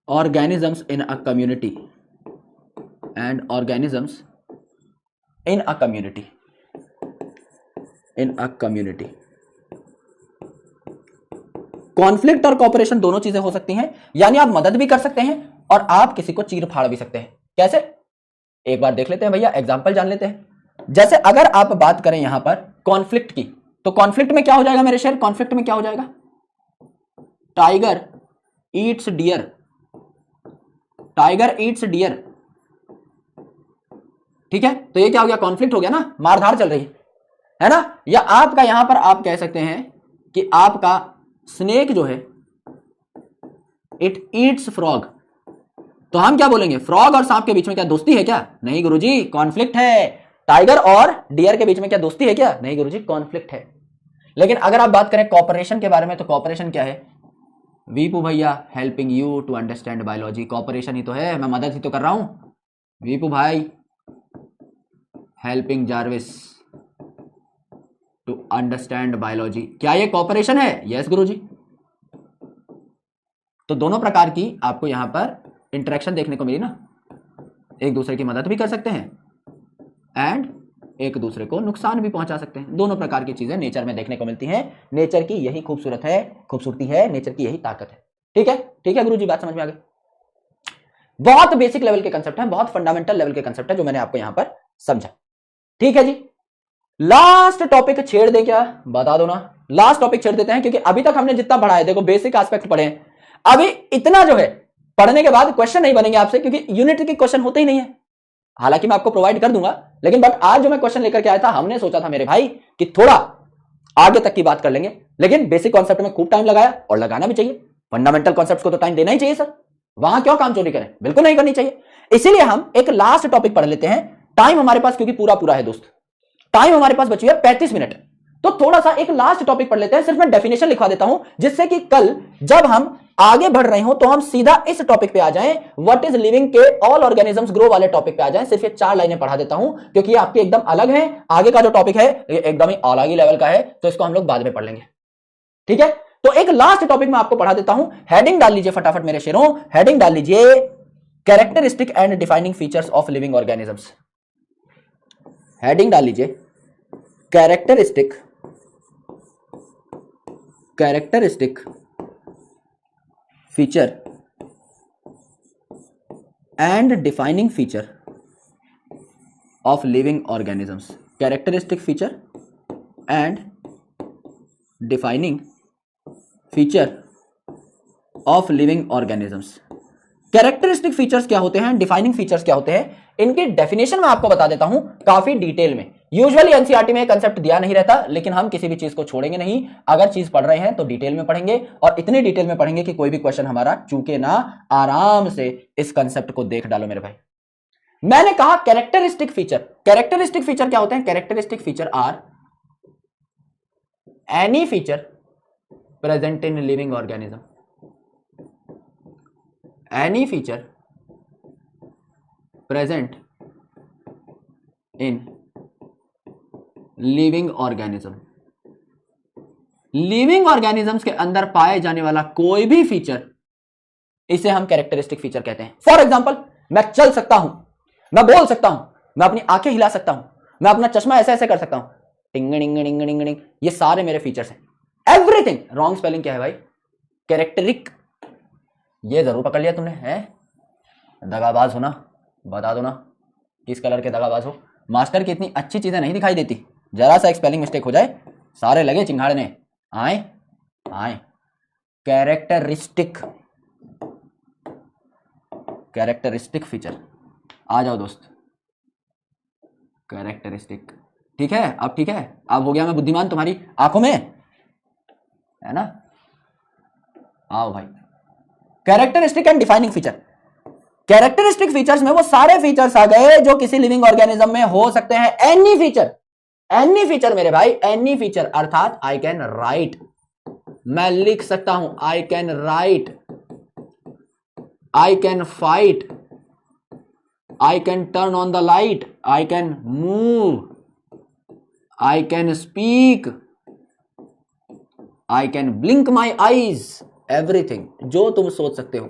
organisms in a community conflict और कॉपरेशन दोनों चीजें हो सकती हैं, यानी आप मदद भी कर सकते हैं और आप किसी को चीर फाड़ भी सकते हैं। कैसे, एक बार देख लेते हैं भैया, एग्जांपल जान लेते हैं। जैसे अगर आप बात करें यहां पर कॉन्फ्लिक्ट की, तो कॉन्फ्लिक्ट में क्या हो जाएगा मेरे शेर, कॉन्फ्लिक्ट में क्या हो जाएगा, टाइगर ईट्स डियर, ठीक है, तो ये क्या हो गया, कॉन्फ्लिक्ट हो गया ना, मारधाड़ चल रही है ना। या आपका यहां पर आप कह सकते हैं कि आपका स्नेक जो है इट ईट्स फ्रॉग, तो हम क्या बोलेंगे, फ्रॉग और सांप के बीच में क्या दोस्ती है क्या, नहीं गुरुजी कॉन्फ्लिक्ट है। टाइगर और डियर के बीच में क्या दोस्ती है क्या, नहीं गुरुजी कॉन्फ्लिक्ट है। लेकिन अगर आप बात करें कॉपरेशन के बारे में, तो कॉपरेशन क्या है, वीपू भैया helping you to understand biology, cooperation ही तो है, मैं मदद ही तो कर रहा हूं। वीपू भाई helping Jarvis to understand biology, क्या ये कॉपरेशन है, यस गुरुजी। तो दोनों प्रकार की आपको यहां पर इंटरेक्शन देखने को मिली ना, एक दूसरे की मदद भी कर सकते हैं एंड एक दूसरे को नुकसान भी पहुंचा सकते हैं। दोनों प्रकार की चीजें नेचर में देखने को मिलती हैं। नेचर की यही खूबसूरती है, नेचर की यही ताकत है। ठीक है गुरुजी, बात समझ में आ गई। बहुत बेसिक लेवल के कंसेप्ट है, बहुत फंडामेंटल लेवल के कंसेप्ट है जो मैंने आपको यहां पर समझा। ठीक है जी, लास्ट टॉपिक छेड़ दे क्या, बता दो ना, लास्ट टॉपिक छेड़ देते हैं, क्योंकि अभी तक हमने जितना पढ़ा है, देखो बेसिक एस्पेक्ट पढ़े हैं, अभी इतना जो है पढ़ने के बाद क्वेश्चन नहीं बनेंगे आपसे, क्योंकि यूनिट के क्वेश्चन होते ही नहीं है। हालांकि मैं आपको प्रोवाइड कर दूंगा, लेकिन बट आज जो मैं क्वेश्चन लेकर के आया था, हमने सोचा था मेरे भाई कि थोड़ा आगे तक की बात कर लेंगे, लेकिन बेसिक कॉन्सेप्ट में खूब टाइम लगाया, और लगाना भी चाहिए। फंडामेंटल कॉन्सेप्ट को तो टाइम देना ही चाहिए सर, वहां क्यों काम चोरी करें, बिल्कुल नहीं करनी चाहिए। इसीलिए हम एक लास्ट टॉपिक पढ़ लेते हैं। टाइम हमारे पास क्योंकि पूरा है दोस्त, टाइम हमारे पास बची है 35 मिनट, तो थोड़ा सा एक लास्ट टॉपिक पढ़ लेते हैं। सिर्फ मैं डेफिनेशन लिखवा देता हूं, जिससे कि कल जब हम आगे बढ़ रहे हो तो हम सीधा इस टॉपिक पे आ जाएं, व्हाट इज लिविंग के ऑल ऑर्गेनिजम्स ग्रो वाले टॉपिक पे आ जाएं। सिर्फ ये 4 लाइनें पढ़ा देता हूं, क्योंकि ये आपके एकदम अलग है। आगे का जो टॉपिक है ये एकदम ही अलग ही लेवल का है, तो इसको हम लोग बाद में पढ़ लेंगे। ठीक है, तो एक लास्ट टॉपिक में आपको पढ़ा देता हूं। हेडिंग डाल लीजिए फटाफट मेरे शेरों, हेडिंग डाल लीजिए characteristic and defining features of living organisms. Heading डाल लीजिए characteristic feature and defining feature of living organisms. Characteristic feature and defining feature of living organisms. Characteristic features क्या होते हैं, डिफाइनिंग फीचर्स क्या होते हैं, इनकी डेफिनेशन मैं आपको बता देता हूं काफी डिटेल में। यूजुअली एनसीईआरटी में कंसेप्ट दिया नहीं रहता, लेकिन हम किसी भी चीज को छोड़ेंगे नहीं। अगर चीज पढ़ रहे हैं तो डिटेल में पढ़ेंगे, और इतने डिटेल में पढ़ेंगे कि कोई भी क्वेश्चन हमारा चूके ना। आराम से इस कंसेप्ट को देख डालो मेरे भाई। मैंने कहा कैरेक्टरिस्टिक फीचर, कैरेक्टरिस्टिक फीचर क्या होते हैं, characteristic feature are any feature present in living organism, any feature present in living organism. Living organisms के अंदर पाए जाने वाला कोई भी फीचर, इसे हम कैरेक्टरिस्टिक फीचर कहते हैं। फॉर एग्जांपल, मैं चल सकता हूं, मैं बोल सकता हूं, मैं अपनी आंखें हिला सकता हूं, मैं अपना चश्मा ऐसे ऐसे कर सकता हूं, टिंग टिंग टिंग टिंग टिंग, ये सारे मेरे फीचर्स हैं। एवरीथिंग, रॉन्ग स्पेलिंग क्या है भाई, कैरेक्टरिक, ये जरूर पकड़ लिया तुमने है। दगाबाज हो ना, बता दो ना किस कलर के दगाबाज हो। मास्टर की इतनी अच्छी चीजें नहीं दिखाई देती, जरा सा स्पेलिंग मिस्टेक हो जाए सारे लगे चिंगाड़ने। आए आए कैरेक्टरिस्टिक, कैरेक्टरिस्टिक फीचर, आ जाओ दोस्त। कैरेक्टरिस्टिक, ठीक है अब, ठीक है अब हो गया मैं बुद्धिमान तुम्हारी आंखों में, है ना। आओ भाई, characteristic and defining feature. Characteristic features में वो सारे फीचर्स आ गए जो किसी लिविंग ऑर्गेनिज्म में हो सकते हैं। एनी फीचर, एनी फीचर मेरे भाई, एनी फीचर अर्थात आई कैन राइट, मैं लिख सकता हूं, I can write, I can fight, I can turn on the light, I can move, I can speak, I can blink my eyes, everything जो तुम सोच सकते हो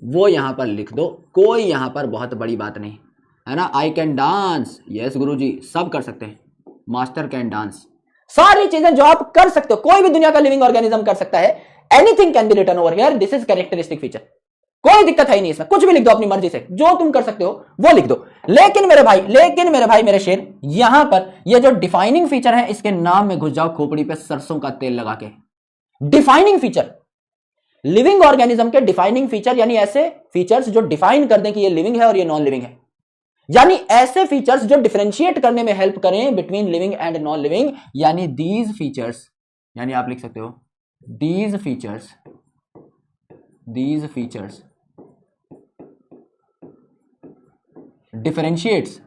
वो यहां पर लिख दो, कोई यहां पर बहुत बड़ी बात नहीं है ना। आई कैन डांस, यस गुरुजी सब कर सकते हैं, मास्टर कैन डांस, सारी चीजें जो आप कर सकते हो, कोई भी दुनिया का लिविंग ऑर्गेनिज्म कर सकता है। Anything can be written over here, this is characteristic feature, कोई दिक्कत है ही नहीं इसमें, कुछ भी लिख दो अपनी मर्जी से, जो तुम कर सकते हो वो लिख दो। लेकिन मेरे भाई, लेकिन मेरे भाई, मेरे शेर, यहां पर ये जो डिफाइनिंग फीचर है इसके नाम में घुस जाओ खोपड़ी पे सरसों का तेल लगा के। डिफाइनिंग फीचर, लिविंग ऑर्गेनिज्म के डिफाइनिंग फीचर, यानी ऐसे फीचर्स जो डिफाइन कर दें कि ये लिविंग है और ये नॉन लिविंग है, यानी ऐसे फीचर्स जो डिफरेंशिएट करने में हेल्प करें between living and non living, यानी दीज फीचर्स, यानी आप लिख सकते हो these features, these features differentiates,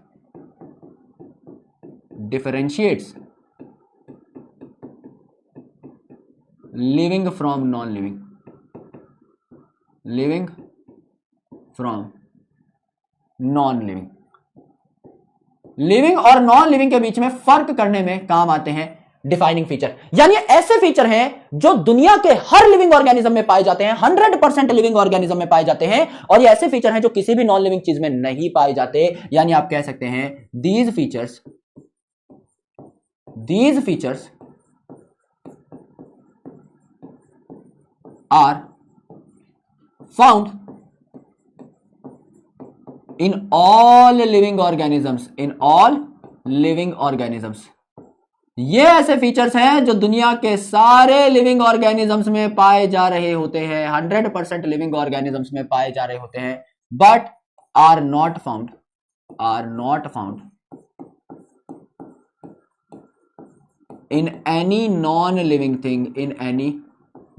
differentiates living from non living, living from non living. Living और नॉन लिविंग के बीच में फर्क करने में काम आते हैं डिफाइनिंग फीचर, यानी ऐसे फीचर हैं जो दुनिया के हर लिविंग ऑर्गेनिज्म में पाए जाते हैं, 100% लिविंग ऑर्गेनिज्म में पाए जाते हैं, और ये ऐसे फीचर हैं जो किसी भी नॉन लिविंग चीज में नहीं पाए जाते। यानी आप कह सकते हैं these features, these features are found in all living organisms, in all living organisms। ये ऐसे फीचर्स हैं जो दुनिया के सारे लिविंग ऑर्गेनिजम्स में पाए जा रहे होते हैं, 100% लिविंग ऑर्गेनिजम्स में पाए जा रहे होते हैं, but are not found, are not found in any non living thing, in any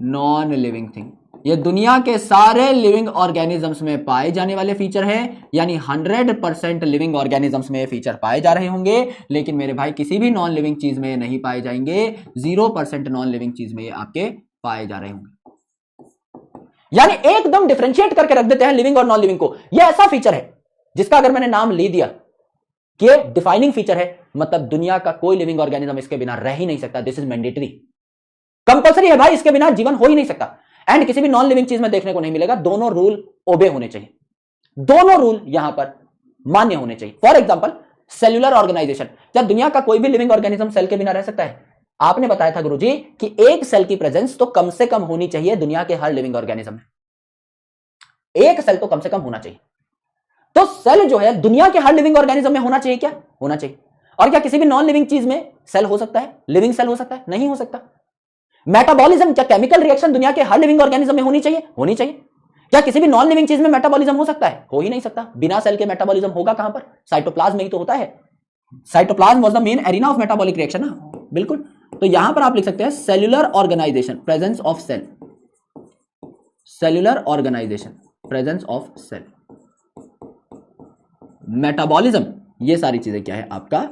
non living thing. ये दुनिया के सारे लिविंग ऑर्गेनिजम्स में पाए जाने वाले फीचर हैं, यानी 100% लिविंग ऑर्गेनिजम्स में फीचर पाए जा रहे होंगे, लेकिन मेरे भाई किसी भी नॉन लिविंग चीज में नहीं पाए जाएंगे, 0% नॉन लिविंग चीज में ये आपके पाए जा रहे होंगे। यानी एकदम डिफरेंशिएट करके रख देते हैं लिविंग और नॉन लिविंग को। यह ऐसा फीचर है जिसका अगर मैंने नाम ले दिया कि डिफाइनिंग फीचर है, मतलब दुनिया का कोई लिविंग ऑर्गेनिज्म इसके बिना रह ही नहीं सकता। दिस इज मैंडेटरी, कंपल्सरी है भाई, इसके बिना जीवन हो ही नहीं सकता, एंड किसी भी नॉन लिविंग चीज में देखने को नहीं मिलेगा। दोनों रूल ओबे होने चाहिए, दोनों रूल यहां पर मान्य होने चाहिए। फॉर एग्जांपल सेल्यूलर ऑर्गेनाइजेशन, क्या दुनिया का कोई भी लिविंग ऑर्गेनिज्म सेल के बिना रह सकता है? आपने बताया था गुरुजी कि एक सेल की प्रेजेंस तो कम से कम होनी चाहिए दुनिया के हर लिविंग ऑर्गेनिज्म में, एक सेल तो कम से कम होना चाहिए। तो सेल जो है दुनिया के हर लिविंग ऑर्गेनिज्म में होना चाहिए, क्या होना चाहिए? और क्या किसी भी नॉन लिविंग चीज में सेल हो सकता है, लिविंग सेल हो सकता है? नहीं हो सकता। मेटाबॉलिज्म, क्या केमिकल रिएक्शन दुनिया के हर लिविंग ऑर्गेनिज्म में होनी चाहिए? होनी चाहिए। क्या किसी भी नॉन लिविंग चीज में मेटाबॉलिज्म हो सकता है? हो ही नहीं सकता। बिना सेल के मेटाबॉलिज्म होगा कहां पर? साइटोप्लाज्म में ही तो होता है। Cytoplasm was the main arena of metabolic reaction ना, बिल्कुल। तो यहां पर आप लिख सकते हैं cellular organisation, presence of cell, cellular organisation, presence of cell, metabolism, ये सारी चीजें क्या है? आपका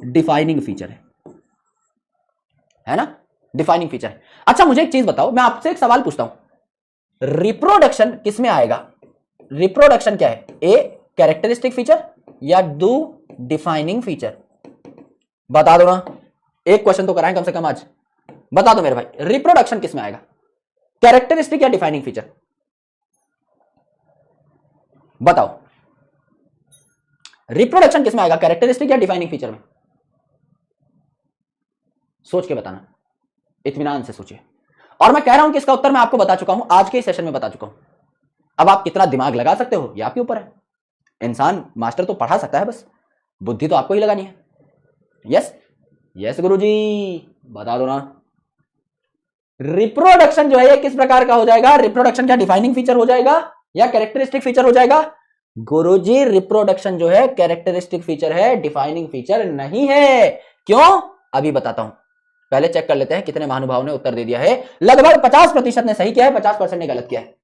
डिफाइनिंग फीचर है ना, डिफाइनिंग फीचर है। अच्छा मुझे एक चीज बताओ, मैं आपसे एक सवाल पूछता हूं, रिप्रोडक्शन किस में आएगा? रिप्रोडक्शन क्या है? ए कैरेक्टरिस्टिक फीचर या दो डिफाइनिंग फीचर? बता दो ना, एक क्वेश्चन तो कराएं कम से कम आज, बता दो मेरे भाई, रिप्रोडक्शन किस में आएगा? कैरेक्टरिस्टिक या डिफाइनिंग फीचर? बताओ, रिप्रोडक्शन किस में आएगा, कैरेक्टरिस्टिक या डिफाइनिंग फीचर में? सोच के बताना, इत्मीनान से सोचिए। और मैं कह रहा हूं कि इसका उत्तर मैं आपको बता चुका हूं, आज के सेशन में बता चुका हूं। अब आप कितना दिमाग लगा सकते हो ये आपके ऊपर है। इंसान मास्टर तो पढ़ा सकता है, बस बुद्धि तो आपको ही लगानी है। यस यस गुरुजी, बता दो ना। रिप्रोडक्शन जो है ये किस प्रकार का हो जाएगा? रिप्रोडक्शन क्या डिफाइनिंग फीचर हो जाएगा या कैरेक्टरिस्टिक फीचर हो जाएगा? गुरुजी रिप्रोडक्शन जो है कैरेक्टरिस्टिक फीचर है, डिफाइनिंग फीचर नहीं है। क्यों? अभी बताता हूं, पहले चेक कर लेते हैं कितने महानुभाव ने उत्तर दे दिया है। लगभग 50% ने सही किया है, 50% ने गलत किया है।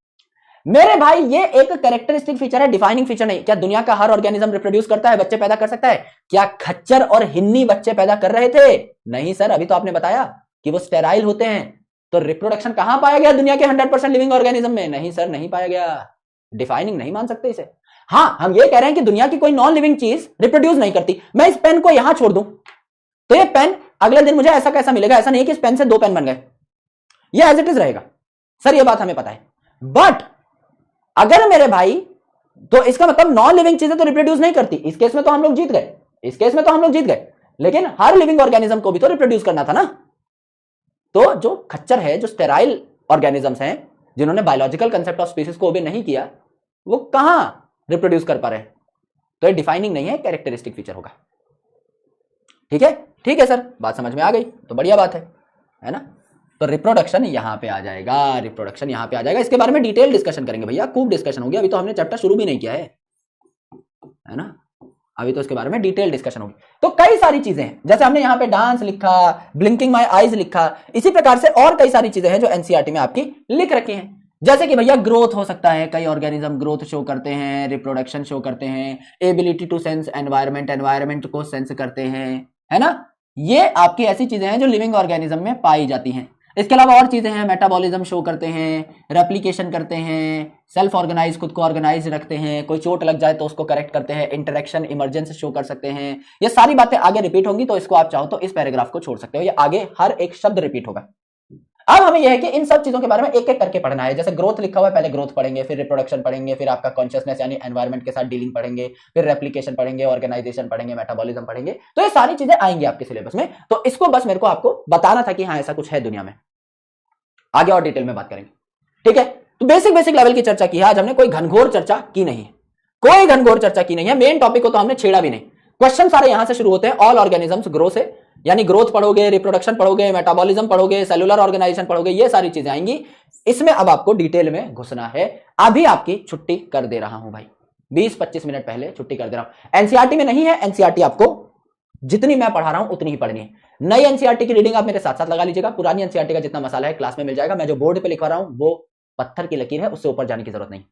मेरे भाई ये एक कैरेक्टरिस्टिक फीचर है, डिफाइनिंग फीचर नहीं। क्या दुनिया का हर ऑर्गेनिज्म रिप्रोड्यूस करता है, बच्चे पैदा कर सकता है? क्या खच्चर और हिन्नी बच्चे पैदा कर रहे थे? नहीं सर, अभी तो आपने बताया कि वो स्टेराइल होते हैं। तो रिप्रोडक्शन कहां पाया गया दुनिया के 100% लिविंग ऑर्गेनिज्म में? नहीं सर, नहीं पाया गया। डिफाइनिंग नहीं मान सकते इसे। हां, हम ये कह रहे हैं कि दुनिया की कोई नॉन लिविंग चीज रिप्रोड्यूस नहीं करती। मैं इस पेन को यहां छोड़ दूं तो ये पेन अगले दिन मुझे ऐसा कैसा मिलेगा? ऐसा नहीं कि इस पेन से 2 पेन बन गए, ये एज इट इज रहेगा। सर ये बात हमें पता है, बट अगर मेरे भाई, तो इसका मतलब नॉन लिविंग चीजें तो रिप्रोड्यूस नहीं करती। इस केस में तो हम लोग जीत गए, इस केस में तो हम लोग जीत गए, लेकिन हर लिविंग ऑर्गेनिज्म को भी तो रिप्रोड्यूस करना था ना। तो जो खच्चर है, जो स्टेराइल ऑर्गेनिजम्स हैं, जिन्होंने बायोलॉजिकल कंसेप्ट ऑफ स्पीसीज को भी नहीं किया, वो कहां रिप्रोड्यूस कर पा रहे हैं? तो ये डिफाइनिंग नहीं है, कैरेक्टरिस्टिक फीचर होगा। ठीक है, ठीक है सर, बात समझ में आ गई तो बढ़िया बात है ना। तो रिप्रोडक्शन यहां पे आ जाएगा, रिप्रोडक्शन यहां पे आ जाएगा। इसके बारे में डिटेल डिस्कशन करेंगे भैया, खूब डिस्कशन होगी। अभी तो हमने चैप्टर शुरू भी नहीं किया है ना, अभी तो इसके बारे में डिटेल डिस्कशन होगी। तो कई सारी चीजें हैं, जैसे हमने यहाँ पे डांस लिखा, ब्लिंकिंग माय आईज लिखा, इसी प्रकार से और कई सारी चीजें हैं जो एनसीईआरटी में आपकी लिख रखी हैं। जैसे कि भैया ग्रोथ हो सकता है, कई ऑर्गेनिज्म ग्रोथ शो करते हैं, रिप्रोडक्शन शो करते हैं, ability to sense environment, environment को सेंस करते हैं, है ना। ये आपकी ऐसी चीजें हैं जो लिविंग ऑर्गेनिज्म में पाई जाती हैं। इसके अलावा और चीजें हैं, मेटाबॉलिज्म शो करते हैं, रेप्लिकेशन करते हैं, सेल्फ ऑर्गेनाइज, खुद को ऑर्गेनाइज रखते हैं, कोई चोट लग जाए तो उसको करेक्ट करते हैं, इंटरेक्शन इमरजेंस शो कर सकते हैं। ये सारी बातें आगे रिपीट होंगी, तो इसको आप चाहो तो इस पैराग्राफ को छोड़ सकते हो, ये आगे हर एक शब्द रिपीट होगा। अब हमें यह है कि इन सब चीजों के बारे में एक एक करके पढ़ना है। जैसे ग्रोथ लिखा हुआ है, पहले ग्रोथ पढ़ेंगे, फिर रिप्रोडक्शन पढ़ेंगे, फिर आपका कॉन्शियसनेस यानी एनवायरमेंट के साथ डीलिंग पढ़ेंगे, फिर रेप्लिकेशन पढ़ेंगे, ऑर्गेनाइजेशन पढ़ेंगे, मेटाबॉलिज्म पढ़ेंगे। तो ये सारी चीजें आएंगी आपके सिलेबस में। तो इसको बस मेरे को आपको बताना था कि हाँ ऐसा कुछ है दुनिया में। आगे और डिटेल में बात करेंगे, ठीक है। तो बेसिक बेसिक लेवल की चर्चा की है आज हमने, कोई घनघोर चर्चा की नहीं है, कोई घनघोर चर्चा की नहीं है। मेन टॉपिक को तो हमने छेड़ा भी नहीं। क्वेश्चन सारे यहां से शुरू होते हैं, ऑल ऑर्गेनिजम्स ग्रो से, यानी ग्रोथ पढ़ोगे, रिप्रोडक्शन पढ़ोगे, मेटाबॉलिज्म पढ़ोगे, सेलुलर ऑर्गेनाइजेशन पढ़ोगे, ये सारी चीजें आएंगी। इसमें अब आपको डिटेल में घुसना है। अभी आपकी छुट्टी कर दे रहा हूं भाई, 20-25 मिनट पहले छुट्टी कर दे रहा हूं। एनसीईआरटी में नहीं है, एनसीईआरटी आपको जितनी मैं पढ़ा रहा हूं उतनी ही पढ़नी है। नई एनसीईआरटी की रीडिंग आप मेरे साथ साथ लगा लीजिएगा। पुरानी एनसीईआरटी का जितना मसाला है क्लास में मिल जाएगा। मैं जो बोर्ड पे लिखवा रहा हूं वो पत्थर की लकीर है, उससे ऊपर जाने की जरूरत नहीं,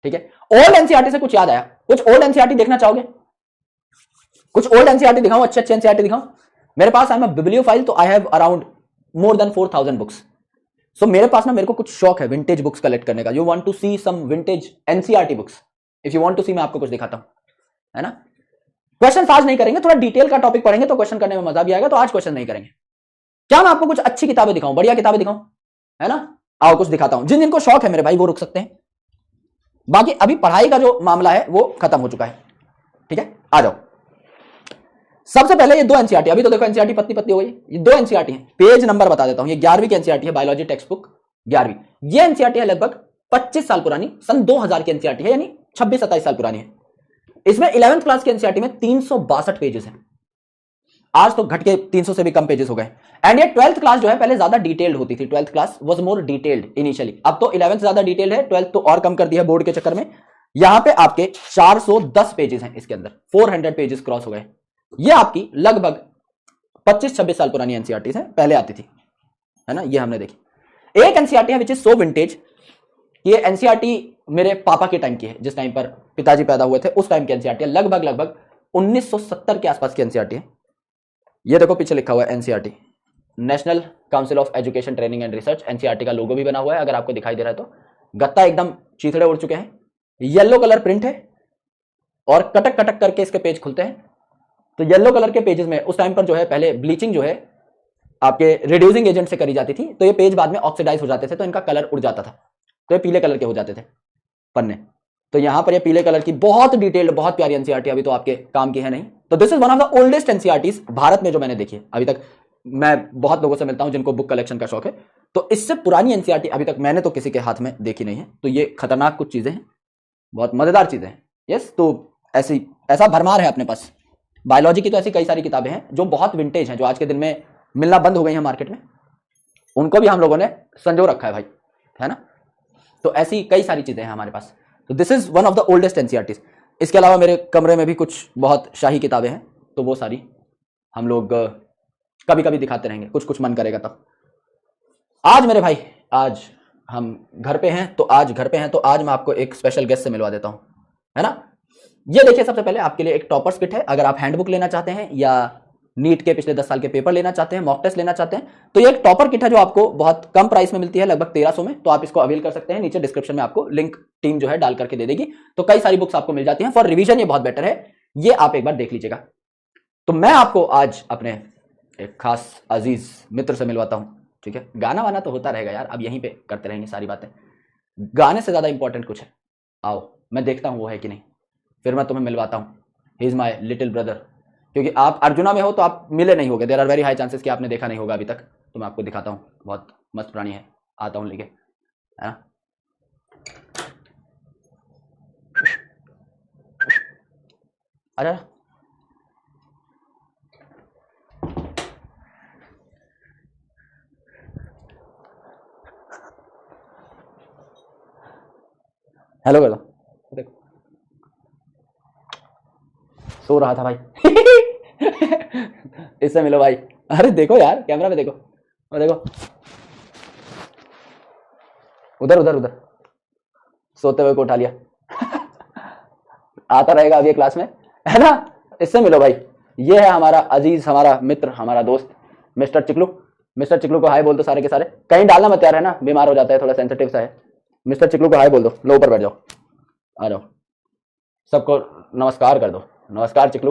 ठीक है। ओल्ड एनसीईआरटी से कुछ याद आया? कुछ ओल्ड एनसीईआरटी देखना चाहोगे? कुछ ओल्ड एनसीईआरटी दिखाऊं, अच्छे अच्छे एनसीईआरटी दिखाऊं? मेरे पास आई एम अ बिब्लियोफाइल, तो I have around more than 4000 books. So मेरे पास ना, मेरे को कुछ शौक है विंटेज बुक्स कलेक्ट करने का। You want to see some vintage NCERT books? If you want to see, मैं आपको कुछ दिखाता हूं, है ना। क्वेश्चन आज नहीं करेंगे, थोड़ा डिटेल का टॉपिक पढ़ेंगे तो क्वेश्चन करने में मजा भी आएगा। तो आज क्वेश्चन नहीं करेंगे। क्या मैं आपको कुछ अच्छी किताबें दिखाऊं, बढ़िया किताबें दिखाऊं, है ना? आओ कुछ दिखाता हूं। जिन जिनको शौक है मेरे भाई वो रुक सकते हैं, बाकी अभी पढ़ाई का जो मामला है वो खत्म हो चुका है, ठीक है। आ जाओ। सबसे पहले ये 2 एनसीईआरटी, अभी तो देखो एनसीईआरटी पत्ती पत्ती हो गई। ये 2 एनसीईआरटी हैं, पेज नंबर बता देता हूं। ये 11वीं की एनसीईआरटी है, बायोलॉजी टेक्स्ट बुक 11वीं। ये एनसीईआरटी है लगभग 25 साल पुरानी, सन 2000 की एनसीईआरटी है, यानी 26-27 साल पुरानी है। इसमें 11th क्लास की एनसीईआरटी में 362 पेजेस हैं। आज तो घट के 300 से भी कम पेजेस हो गए। एंड ये 12th क्लास जो है पहले ज्यादा डिटेल्ड होती थी। 12th class was more detailed initially, अब तो 11th ज्यादा डिटेल्ड है, 12th तो और कम कर दिया बोर्ड के चक्कर में। यहां पे आपके 410 पेजेस हैं, इसके अंदर 400 पेजेस क्रॉस हो गए। ये आपकी लगभग 25-26 साल पुरानी एनसीईआरटी है, पहले आती थी, है ना। ये हमने देखी। एक एनसीईआरटी है विच इज सो विंटेज, ये एनसीईआरटी मेरे पापा के टाइम की है, जिस टाइम पर पिताजी पैदा हुए थे उस टाइम की एनसीईआरटी है। लगभग 1970 के आसपास की एनसीईआरटी है। ये देखो पीछे लिखा हुआ है NCERT, national council of education training and research. NCERT का लोगो भी बना हुआ है, अगर आपको दिखाई दे रहा है तो। गत्ता एकदम चीथड़े उड़ चुके हैं, येलो कलर प्रिंट है और कटक कटक करके इसके पेज खुलते हैं। तो येलो कलर के पेजेस में उस टाइम पर जो है पहले ब्लीचिंग जो है आपके रिड्यूसिंग एजेंट से करी जाती थी, तो ये पेज बाद में ऑक्सीडाइज हो जाते थे, तो इनका कलर उड़ जाता था, तो ये पीले कलर के हो जाते थे पन्ने। तो यहां पर ये पीले कलर की बहुत डिटेल्ड, बहुत प्यारी एनसीईआरटी, अभी तो आपके काम की है नहीं। तो this is one of the oldest NCERTs Bharat में जो मैंने देखी है अभी तक। मैं बहुत लोगों से मिलता हूं जिनको बुक कलेक्शन का शौक है, तो इससे पुरानी एनसीईआरटी अभी तक मैंने तो किसी के हाथ में देखी नहीं है। तो ये खतरनाक कुछ चीजें हैं, बहुत मजेदार चीजें हैं। यस, तो ऐसा भरमार है अपने पास। बायोलॉजी की तो ऐसी कई सारी किताबें हैं जो बहुत विंटेज हैं, जो आज के दिन में मिलना बंद हो गई हैं मार्केट में, उनको भी हम लोगों ने संजो रखा है भाई, है ना। तो ऐसी कई सारी चीजें हैं हमारे पास। तो this is one of the oldest NCERTs. इसके अलावा मेरे कमरे में भी कुछ बहुत शाही किताबें हैं, तो वो सारी हम लोग कभी कभी दिखाते रहेंगे, कुछ कुछ मन करेगा तब। आज मेरे भाई, आज हम घर पे हैं, तो आज मैं आपको एक स्पेशल गेस्ट से मिलवा देता हूं, है ना। ये देखिए, सबसे पहले आपके लिए एक टॉपर्स किट है। अगर आप हैंडबुक लेना चाहते हैं या नीट के पिछले 10 साल के पेपर लेना चाहते हैं, मॉक टेस्ट लेना चाहते हैं, तो ये एक टॉपर किट है जो आपको बहुत कम प्राइस में मिलती है, लगभग 1300 में। तो आप इसको अवेल कर सकते हैं। नीचे डिस्क्रिप्शन में आपको लिंक टीम जो है डाल करके दे देगी। तो कई सारी बुक्स आपको मिल जाती हैं फॉर रिवीजन, ये बहुत बेटर है, ये आप एक बार देख लीजिएगा। तो मैं आपको आज अपने एक खास अजीज मित्र से मिलवाता हूं, ठीक है। गाना वाना तो होता रहेगा यार, अब यहीं पे करते रहेंगे सारी बातें। गाने से ज्यादा इंपॉर्टेंट कुछ है, आओ मैं देखता हूं वो है कि नहीं, फिर मैं तुम्हें मिलवाता हूं। He is my little brother. क्योंकि आप अर्जुना में हो तो आप मिले नहीं होगे, there are very high chances कि आपने देखा नहीं होगा अभी तक। तो मैं आपको दिखाता हूं, बहुत मस्त प्राणी है, आता हूं लेके, है ना। अरे हेलो कर दो, देखो सो रहा था भाई। इससे मिलो भाई। अरे देखो यार, कैमरा में देखो, और देखो उधर उधर उधर, सोते हुए को उठा लिया। आता रहेगा अभी क्लास में, है ना। इससे मिलो भाई। ये है हमारा अजीज, हमारा मित्र, हमारा दोस्त मिस्टर चिकलू। मिस्टर चिकलू को हाय बोल दो सारे के सारे। कहीं डालना मत यार, है ना, बीमार हो जाता है, थोड़ा सेंसिटिव सा है। मिस्टर चिकलू को हाय बोल दो, लो ऊपर बैठ जाओ, आ जाओ, सबको नमस्कार कर दो। नमस्कार चिकलू।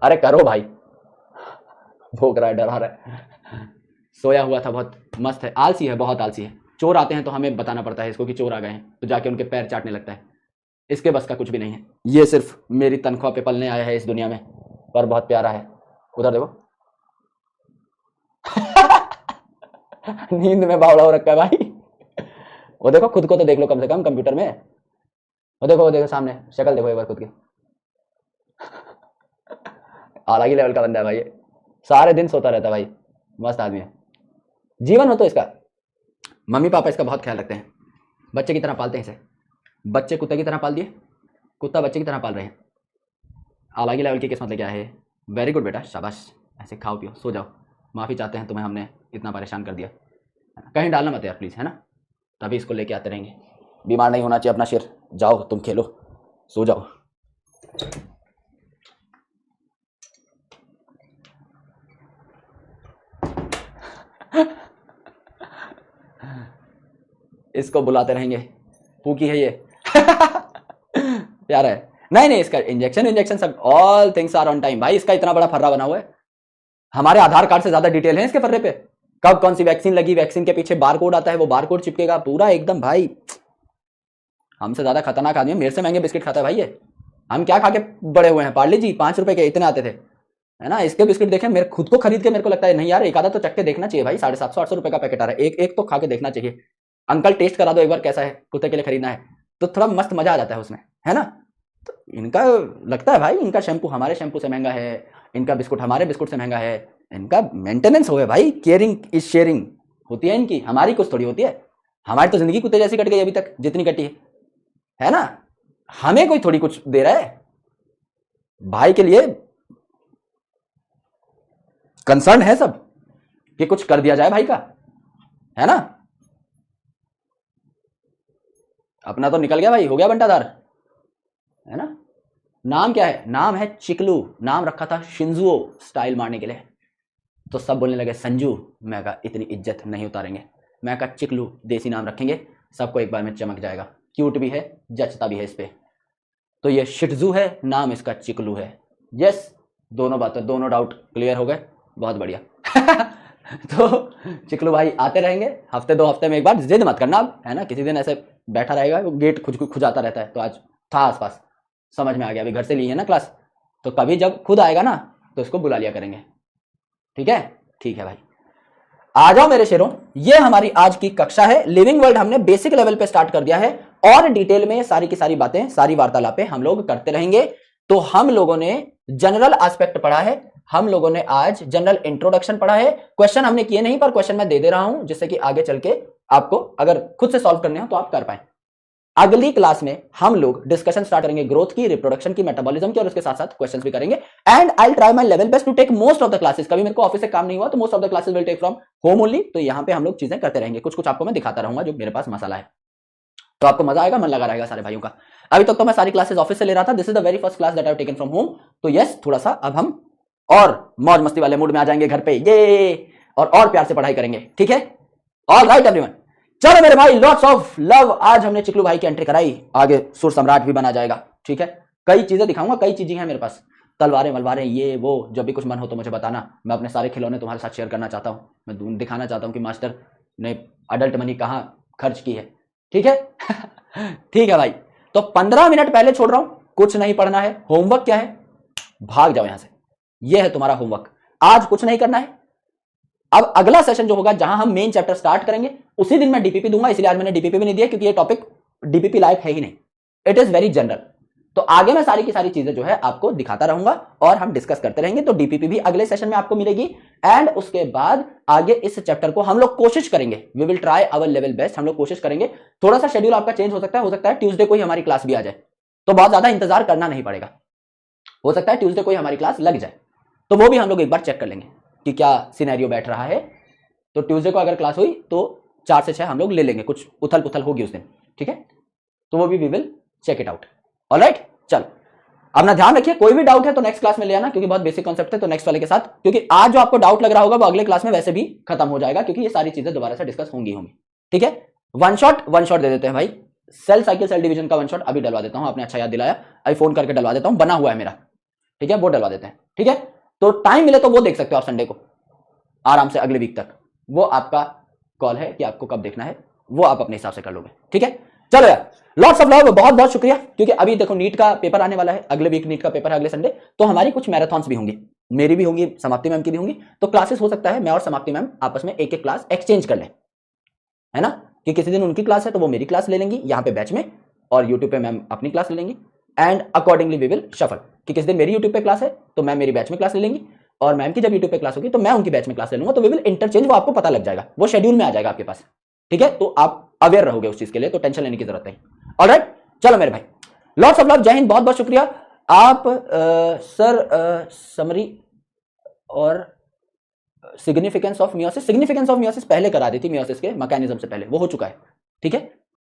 अरे करो भाई, भोग रहा है, डरा रहा है, सोया हुआ था, बहुत मस्त है, आलसी है, बहुत आलसी है। चोर आते हैं तो हमें बताना पड़ता है इसको कि चोर आ गए हैं, तो जाके उनके पैर चाटने लगता है। इसके बस का कुछ भी नहीं है। ये सिर्फ मेरी तनख्वाह पे पलने आया है इस दुनिया में, पर बहुत प्यारा है। उधर देखो। नींद में बावड़ा हो रखा है भाई। वो देखो, खुद को तो देख लो कम से कम कंप्यूटर में। वो देखो सामने शक्ल देखो एक बार खुद की। अलग ही लेवल का बंदा है भाई ये, सारे दिन सोता रहता है भाई, मस्त आदमी है। जीवन हो तो इसका, मम्मी पापा इसका बहुत ख्याल रखते हैं, बच्चे की तरह पालते हैं इसे। बच्चे कुत्ते की तरह पाल दिए, कुत्ता बच्चे की तरह पाल रहे हैं। अलग ही लेवल की किस्मत लेके आए हैं। वेरी गुड बेटा, शाबाश। ऐसे खाओ पियो सो जाओ। माफ़ी चाहते हैं तुम्हें, हमने इतना परेशान कर दिया। कहीं डालना मत यार प्लीज़, है ना। तभी इसको लेके आते रहेंगे। बीमार नहीं होना चाहिए अपना सिर। जाओ तुम खेलो, सो जाओ। इसको बुलाते रहेंगे, पूकी है ये। प्यारा है। नहीं, इसका इंजेक्शन सब all things are on time भाई। इसका इतना बड़ा फर्रा बना हुआ है, हमारे आधार कार्ड से ज्यादा डिटेल है इसके फर्रे पे। कब कौन सी वैक्सीन लगी, वैक्सीन के पीछे बार कोड आता है, वो बार कोड चिपकेगा पूरा एकदम भाई। हमसे ज्यादा खतरनाक आदमी है, मेरे से महंगे बिस्किट खाता है भाई ये। हम क्या खा के बड़े हुए हैं, पार्ले जी 5 रुपए के इतने आते थे, है ना। इसके बिस्किट देखे, मेरे खुद को खरीद के मेरे को लगता है नहीं यार, एक आधा तो चख के देखना चाहिए भाई। 750-800 रुपए का पैकेट आ रहा है, एक तो खा के देखना चाहिए। अंकल टेस्ट करा दो एक बार कैसा है, कुत्ते के लिए खरीदना है तो थोड़ा मस्त मजा आ जाता है उसमें, है ना। तो इनका लगता है भाई, इनका शैम्पू हमारे शैम्पू से महंगा है, इनका बिस्कुट हमारे बिस्कुट से महंगा है। इनका मेंटेनेंस हो है भाई, केयरिंग इज शेयरिंग होती है इनकी, हमारी कुछ थोड़ी होती है। हमारी तो जिंदगी कुत्ते जैसी कट गई अभी तक जितनी कटी है ना। हमें कोई थोड़ी कुछ दे रहा है, भाई के लिए कंसर्न है सब कि कुछ कर दिया जाए भाई का, है ना। अपना तो निकल गया भाई, हो गया बंटाधार, है ना। नाम क्या है, नाम है चिकलू। नाम रखा था शिंजुओ स्टाइल मारने के लिए, तो सब बोलने लगे संजू। मैं कहा इतनी इज्जत नहीं उतारेंगे, मैं कहा चिकलू देसी नाम रखेंगे, सबको एक बार में चमक जाएगा। क्यूट भी है, जचता भी है इस पे। तो ये शिटजू है, नाम इसका चिकलू है। यस, दोनों बातें, दोनों डाउट क्लियर हो गए, बहुत बढ़िया। तो चिकलू भाई आते रहेंगे हफ्ते 2 हफ्ते में एक बार, जिद मत करना अब, है ना। किसी दिन ऐसे बैठा रहेगा, गेट खुजाता रहता है, तो आज था आसपास, समझ में आ गया। अभी घर से ली है ना क्लास, तो कभी जब खुद आएगा ना तो इसको बुला लिया करेंगे, ठीक है, ठीक है भाई, आ जाओ मेरे शेरों। ये हमारी आज की कक्षा है। लिविंग वर्ल्ड हमने बेसिक लेवल पे स्टार्ट कर दिया है और डिटेल में सारी की सारी बातें, सारी वार्तालापें हम लोग करते रहेंगे। तो हम लोगों ने जनरल एस्पेक्ट पढ़ा है, हम लोगों ने आज जनरल इंट्रोडक्शन पढ़ा है। क्वेश्चन हमने किए नहीं, पर क्वेश्चन मैं दे दे रहा हूं जिससे कि आगे चल के आपको अगर खुद से सॉल्व करने हो तो आप कर पाए। अगली क्लास में हम लोग डिस्कशन स्टार्ट करेंगे ग्रोथ की, रिप्रोडक्शन की, मेटाबॉलिज्म की, और उसके साथ साथ क्वेश्चंस भी करेंगे। And I try my level best to take most of the classes. कभी मेरे को ऑफिस से काम नहीं हुआ तो most of the classes will take from home only. तो यहां पे हम लोग चीजें करते रहेंगे, कुछ कुछ आपको मैं दिखाता रहूंगा जो मेरे पास मसाला है, तो आपको मजा आएगा, मन लगा रहेगा सारे भाइयों का। अभी तक तो मैं सारी क्लासेस ऑफिस से ले रहा था, this is the very first class that I have taken from home. तो यस, थोड़ा सा अब हम और मौज मस्ती वाले मूड में आ जाएंगे घर पे, ये और प्यार से पढ़ाई करेंगे, ठीक है। ऑल राइट एवरीवन, चलो मेरे भाई, लॉट्स ऑफ लव। आज हमने चिकलू भाई की एंट्री कराई, आगे सुर सम्राट भी बना जाएगा, ठीक है। कई चीजें दिखाऊंगा, कई चीजें हैं मेरे पास, तलवारें वलवारें ये वो, जब भी कुछ मन हो तो मुझे बताना। मैं अपने सारे खिलौने तुम्हारे साथ शेयर करना चाहता हूं। मैं दिखाना चाहता हूं कि मास्टर ने अडल्ट मनी कहां खर्च की है, ठीक है। ठीक है भाई, तो 15 मिनट पहले छोड़ रहा हूं, कुछ नहीं पढ़ना है। होमवर्क क्या है, भाग जाओ यहां से, यह है तुम्हारा होमवर्क। आज कुछ नहीं करना है। अब अगला सेशन जो होगा जहां हम मेन चैप्टर स्टार्ट करेंगे, उसी दिन मैं डीपीपी दूंगा, इसलिए आज मैंने डीपीपी भी नहीं दिया क्योंकि ये टॉपिक डीपीपी लायक है ही नहीं, इट इज वेरी जनरल। तो आगे मैं सारी की सारी चीजें जो है आपको दिखाता रहूंगा और हम डिस्कस करते रहेंगे। तो डीपीपी भी अगले सेशन में आपको मिलेगी। एंड उसके बाद आगे इस चैप्टर को हम लोग कोशिश करेंगे, we will try our level best, हम लोग कोशिश करेंगे। थोड़ा सा शेड्यूल आपका चेंज हो सकता है ट्यूसडे को ही हमारी क्लास भी आ जाए, तो बहुत ज्यादा इंतजार करना नहीं पड़ेगा। हो सकता है ट्यूसडे को ही हमारी क्लास लग जाए, तो वो भी हम लोग एक बार चेक कर लेंगे कि क्या सिनेरियो बैठ रहा है। तो ट्यूसडे को अगर क्लास हुई तो 4 से 6 हम लोग ले लेंगे, कुछ उथल पुथल होगी उस दिन, ठीक है। तो वो भी we will check it out. Alright, चल अपना ध्यान रखिए। कोई भी डाउट है तो नेक्स्ट क्लास में ले आना, क्योंकि बहुत बेसिक कॉन्सेप्ट है, तो नेक्स्ट वाले के साथ, क्योंकि आज जो आपको डाउट लग रहा होगा वो अगले क्लास में वैसे भी खत्म हो जाएगा, क्योंकि ये सारी चीजें दोबारा से डिस्कस होंगी, ठीक है। वन शॉट दे देते हैं भाई। सेल साइकिल सेल डिवीजन का वन शॉट अभी डलवा देता हूं, आपने अच्छा याद दिलाया, अभी फोन करके डलवा देता हूं, बना हुआ है मेरा, ठीक है, वो डलवा देते हैं, ठीक है। तो टाइम मिले तो वो देख सकते हो आप संडे को आराम से, अगले वीक तक। वो आपका कॉल है कि आपको कब देखना है, वो आप अपने हिसाब से कर लोगे, ठीक है। चलो यार, लॉट्स ऑफ लव, बहुत बहुत शुक्रिया। क्योंकि अभी देखो नीट का पेपर आने वाला है, अगले वीक नीट का पेपर है, अगले संडे। तो हमारी कुछ मैराथन्स भी होंगी, मेरी भी होंगी, समाप्ति मैम की भी होंगी। तो क्लासेस हो सकता है मैं और समाप्ति मैम आपस में एक एक क्लास एक्सचेंज कर लें, है ना, कि किसी दिन उनकी क्लास है तो वो मेरी क्लास ले लेंगी यहाँ पे बैच में, और यूट्यूब पे मैम अपनी क्लास ले लेंगी। And accordingly we will shuffle, कि किस दिन मेरी यूट्यूब पे क्लास है तो मैम मेरी बैच में क्लास ले लेंगी, और मैम की जब यूट्यूब पे क्लास होगी तो मैं उनकी बैच में क्लास ले लूंगा। तो वी विल इंटरचेंज, वो आपको पता लग जाएगा, वो शेड्यूल में आ जाएगा आपके पास, ठीक है। तो आप अवेयर रहोगे उस चीज के लिए, तो टेंशन लेने की जरूरत नहीं। ऑलराइट, चलो मेरे भाई, लॉट्स ऑफ लव, जय हिंद, बहुत बहुत शुक्रिया। आप सर समरी और सिग्निफिकेंस ऑफ मियोसिस पहले करा दी थी, मियोसिस के मैकेनिज्म से पहले, वो हो चुका है, ठीक है।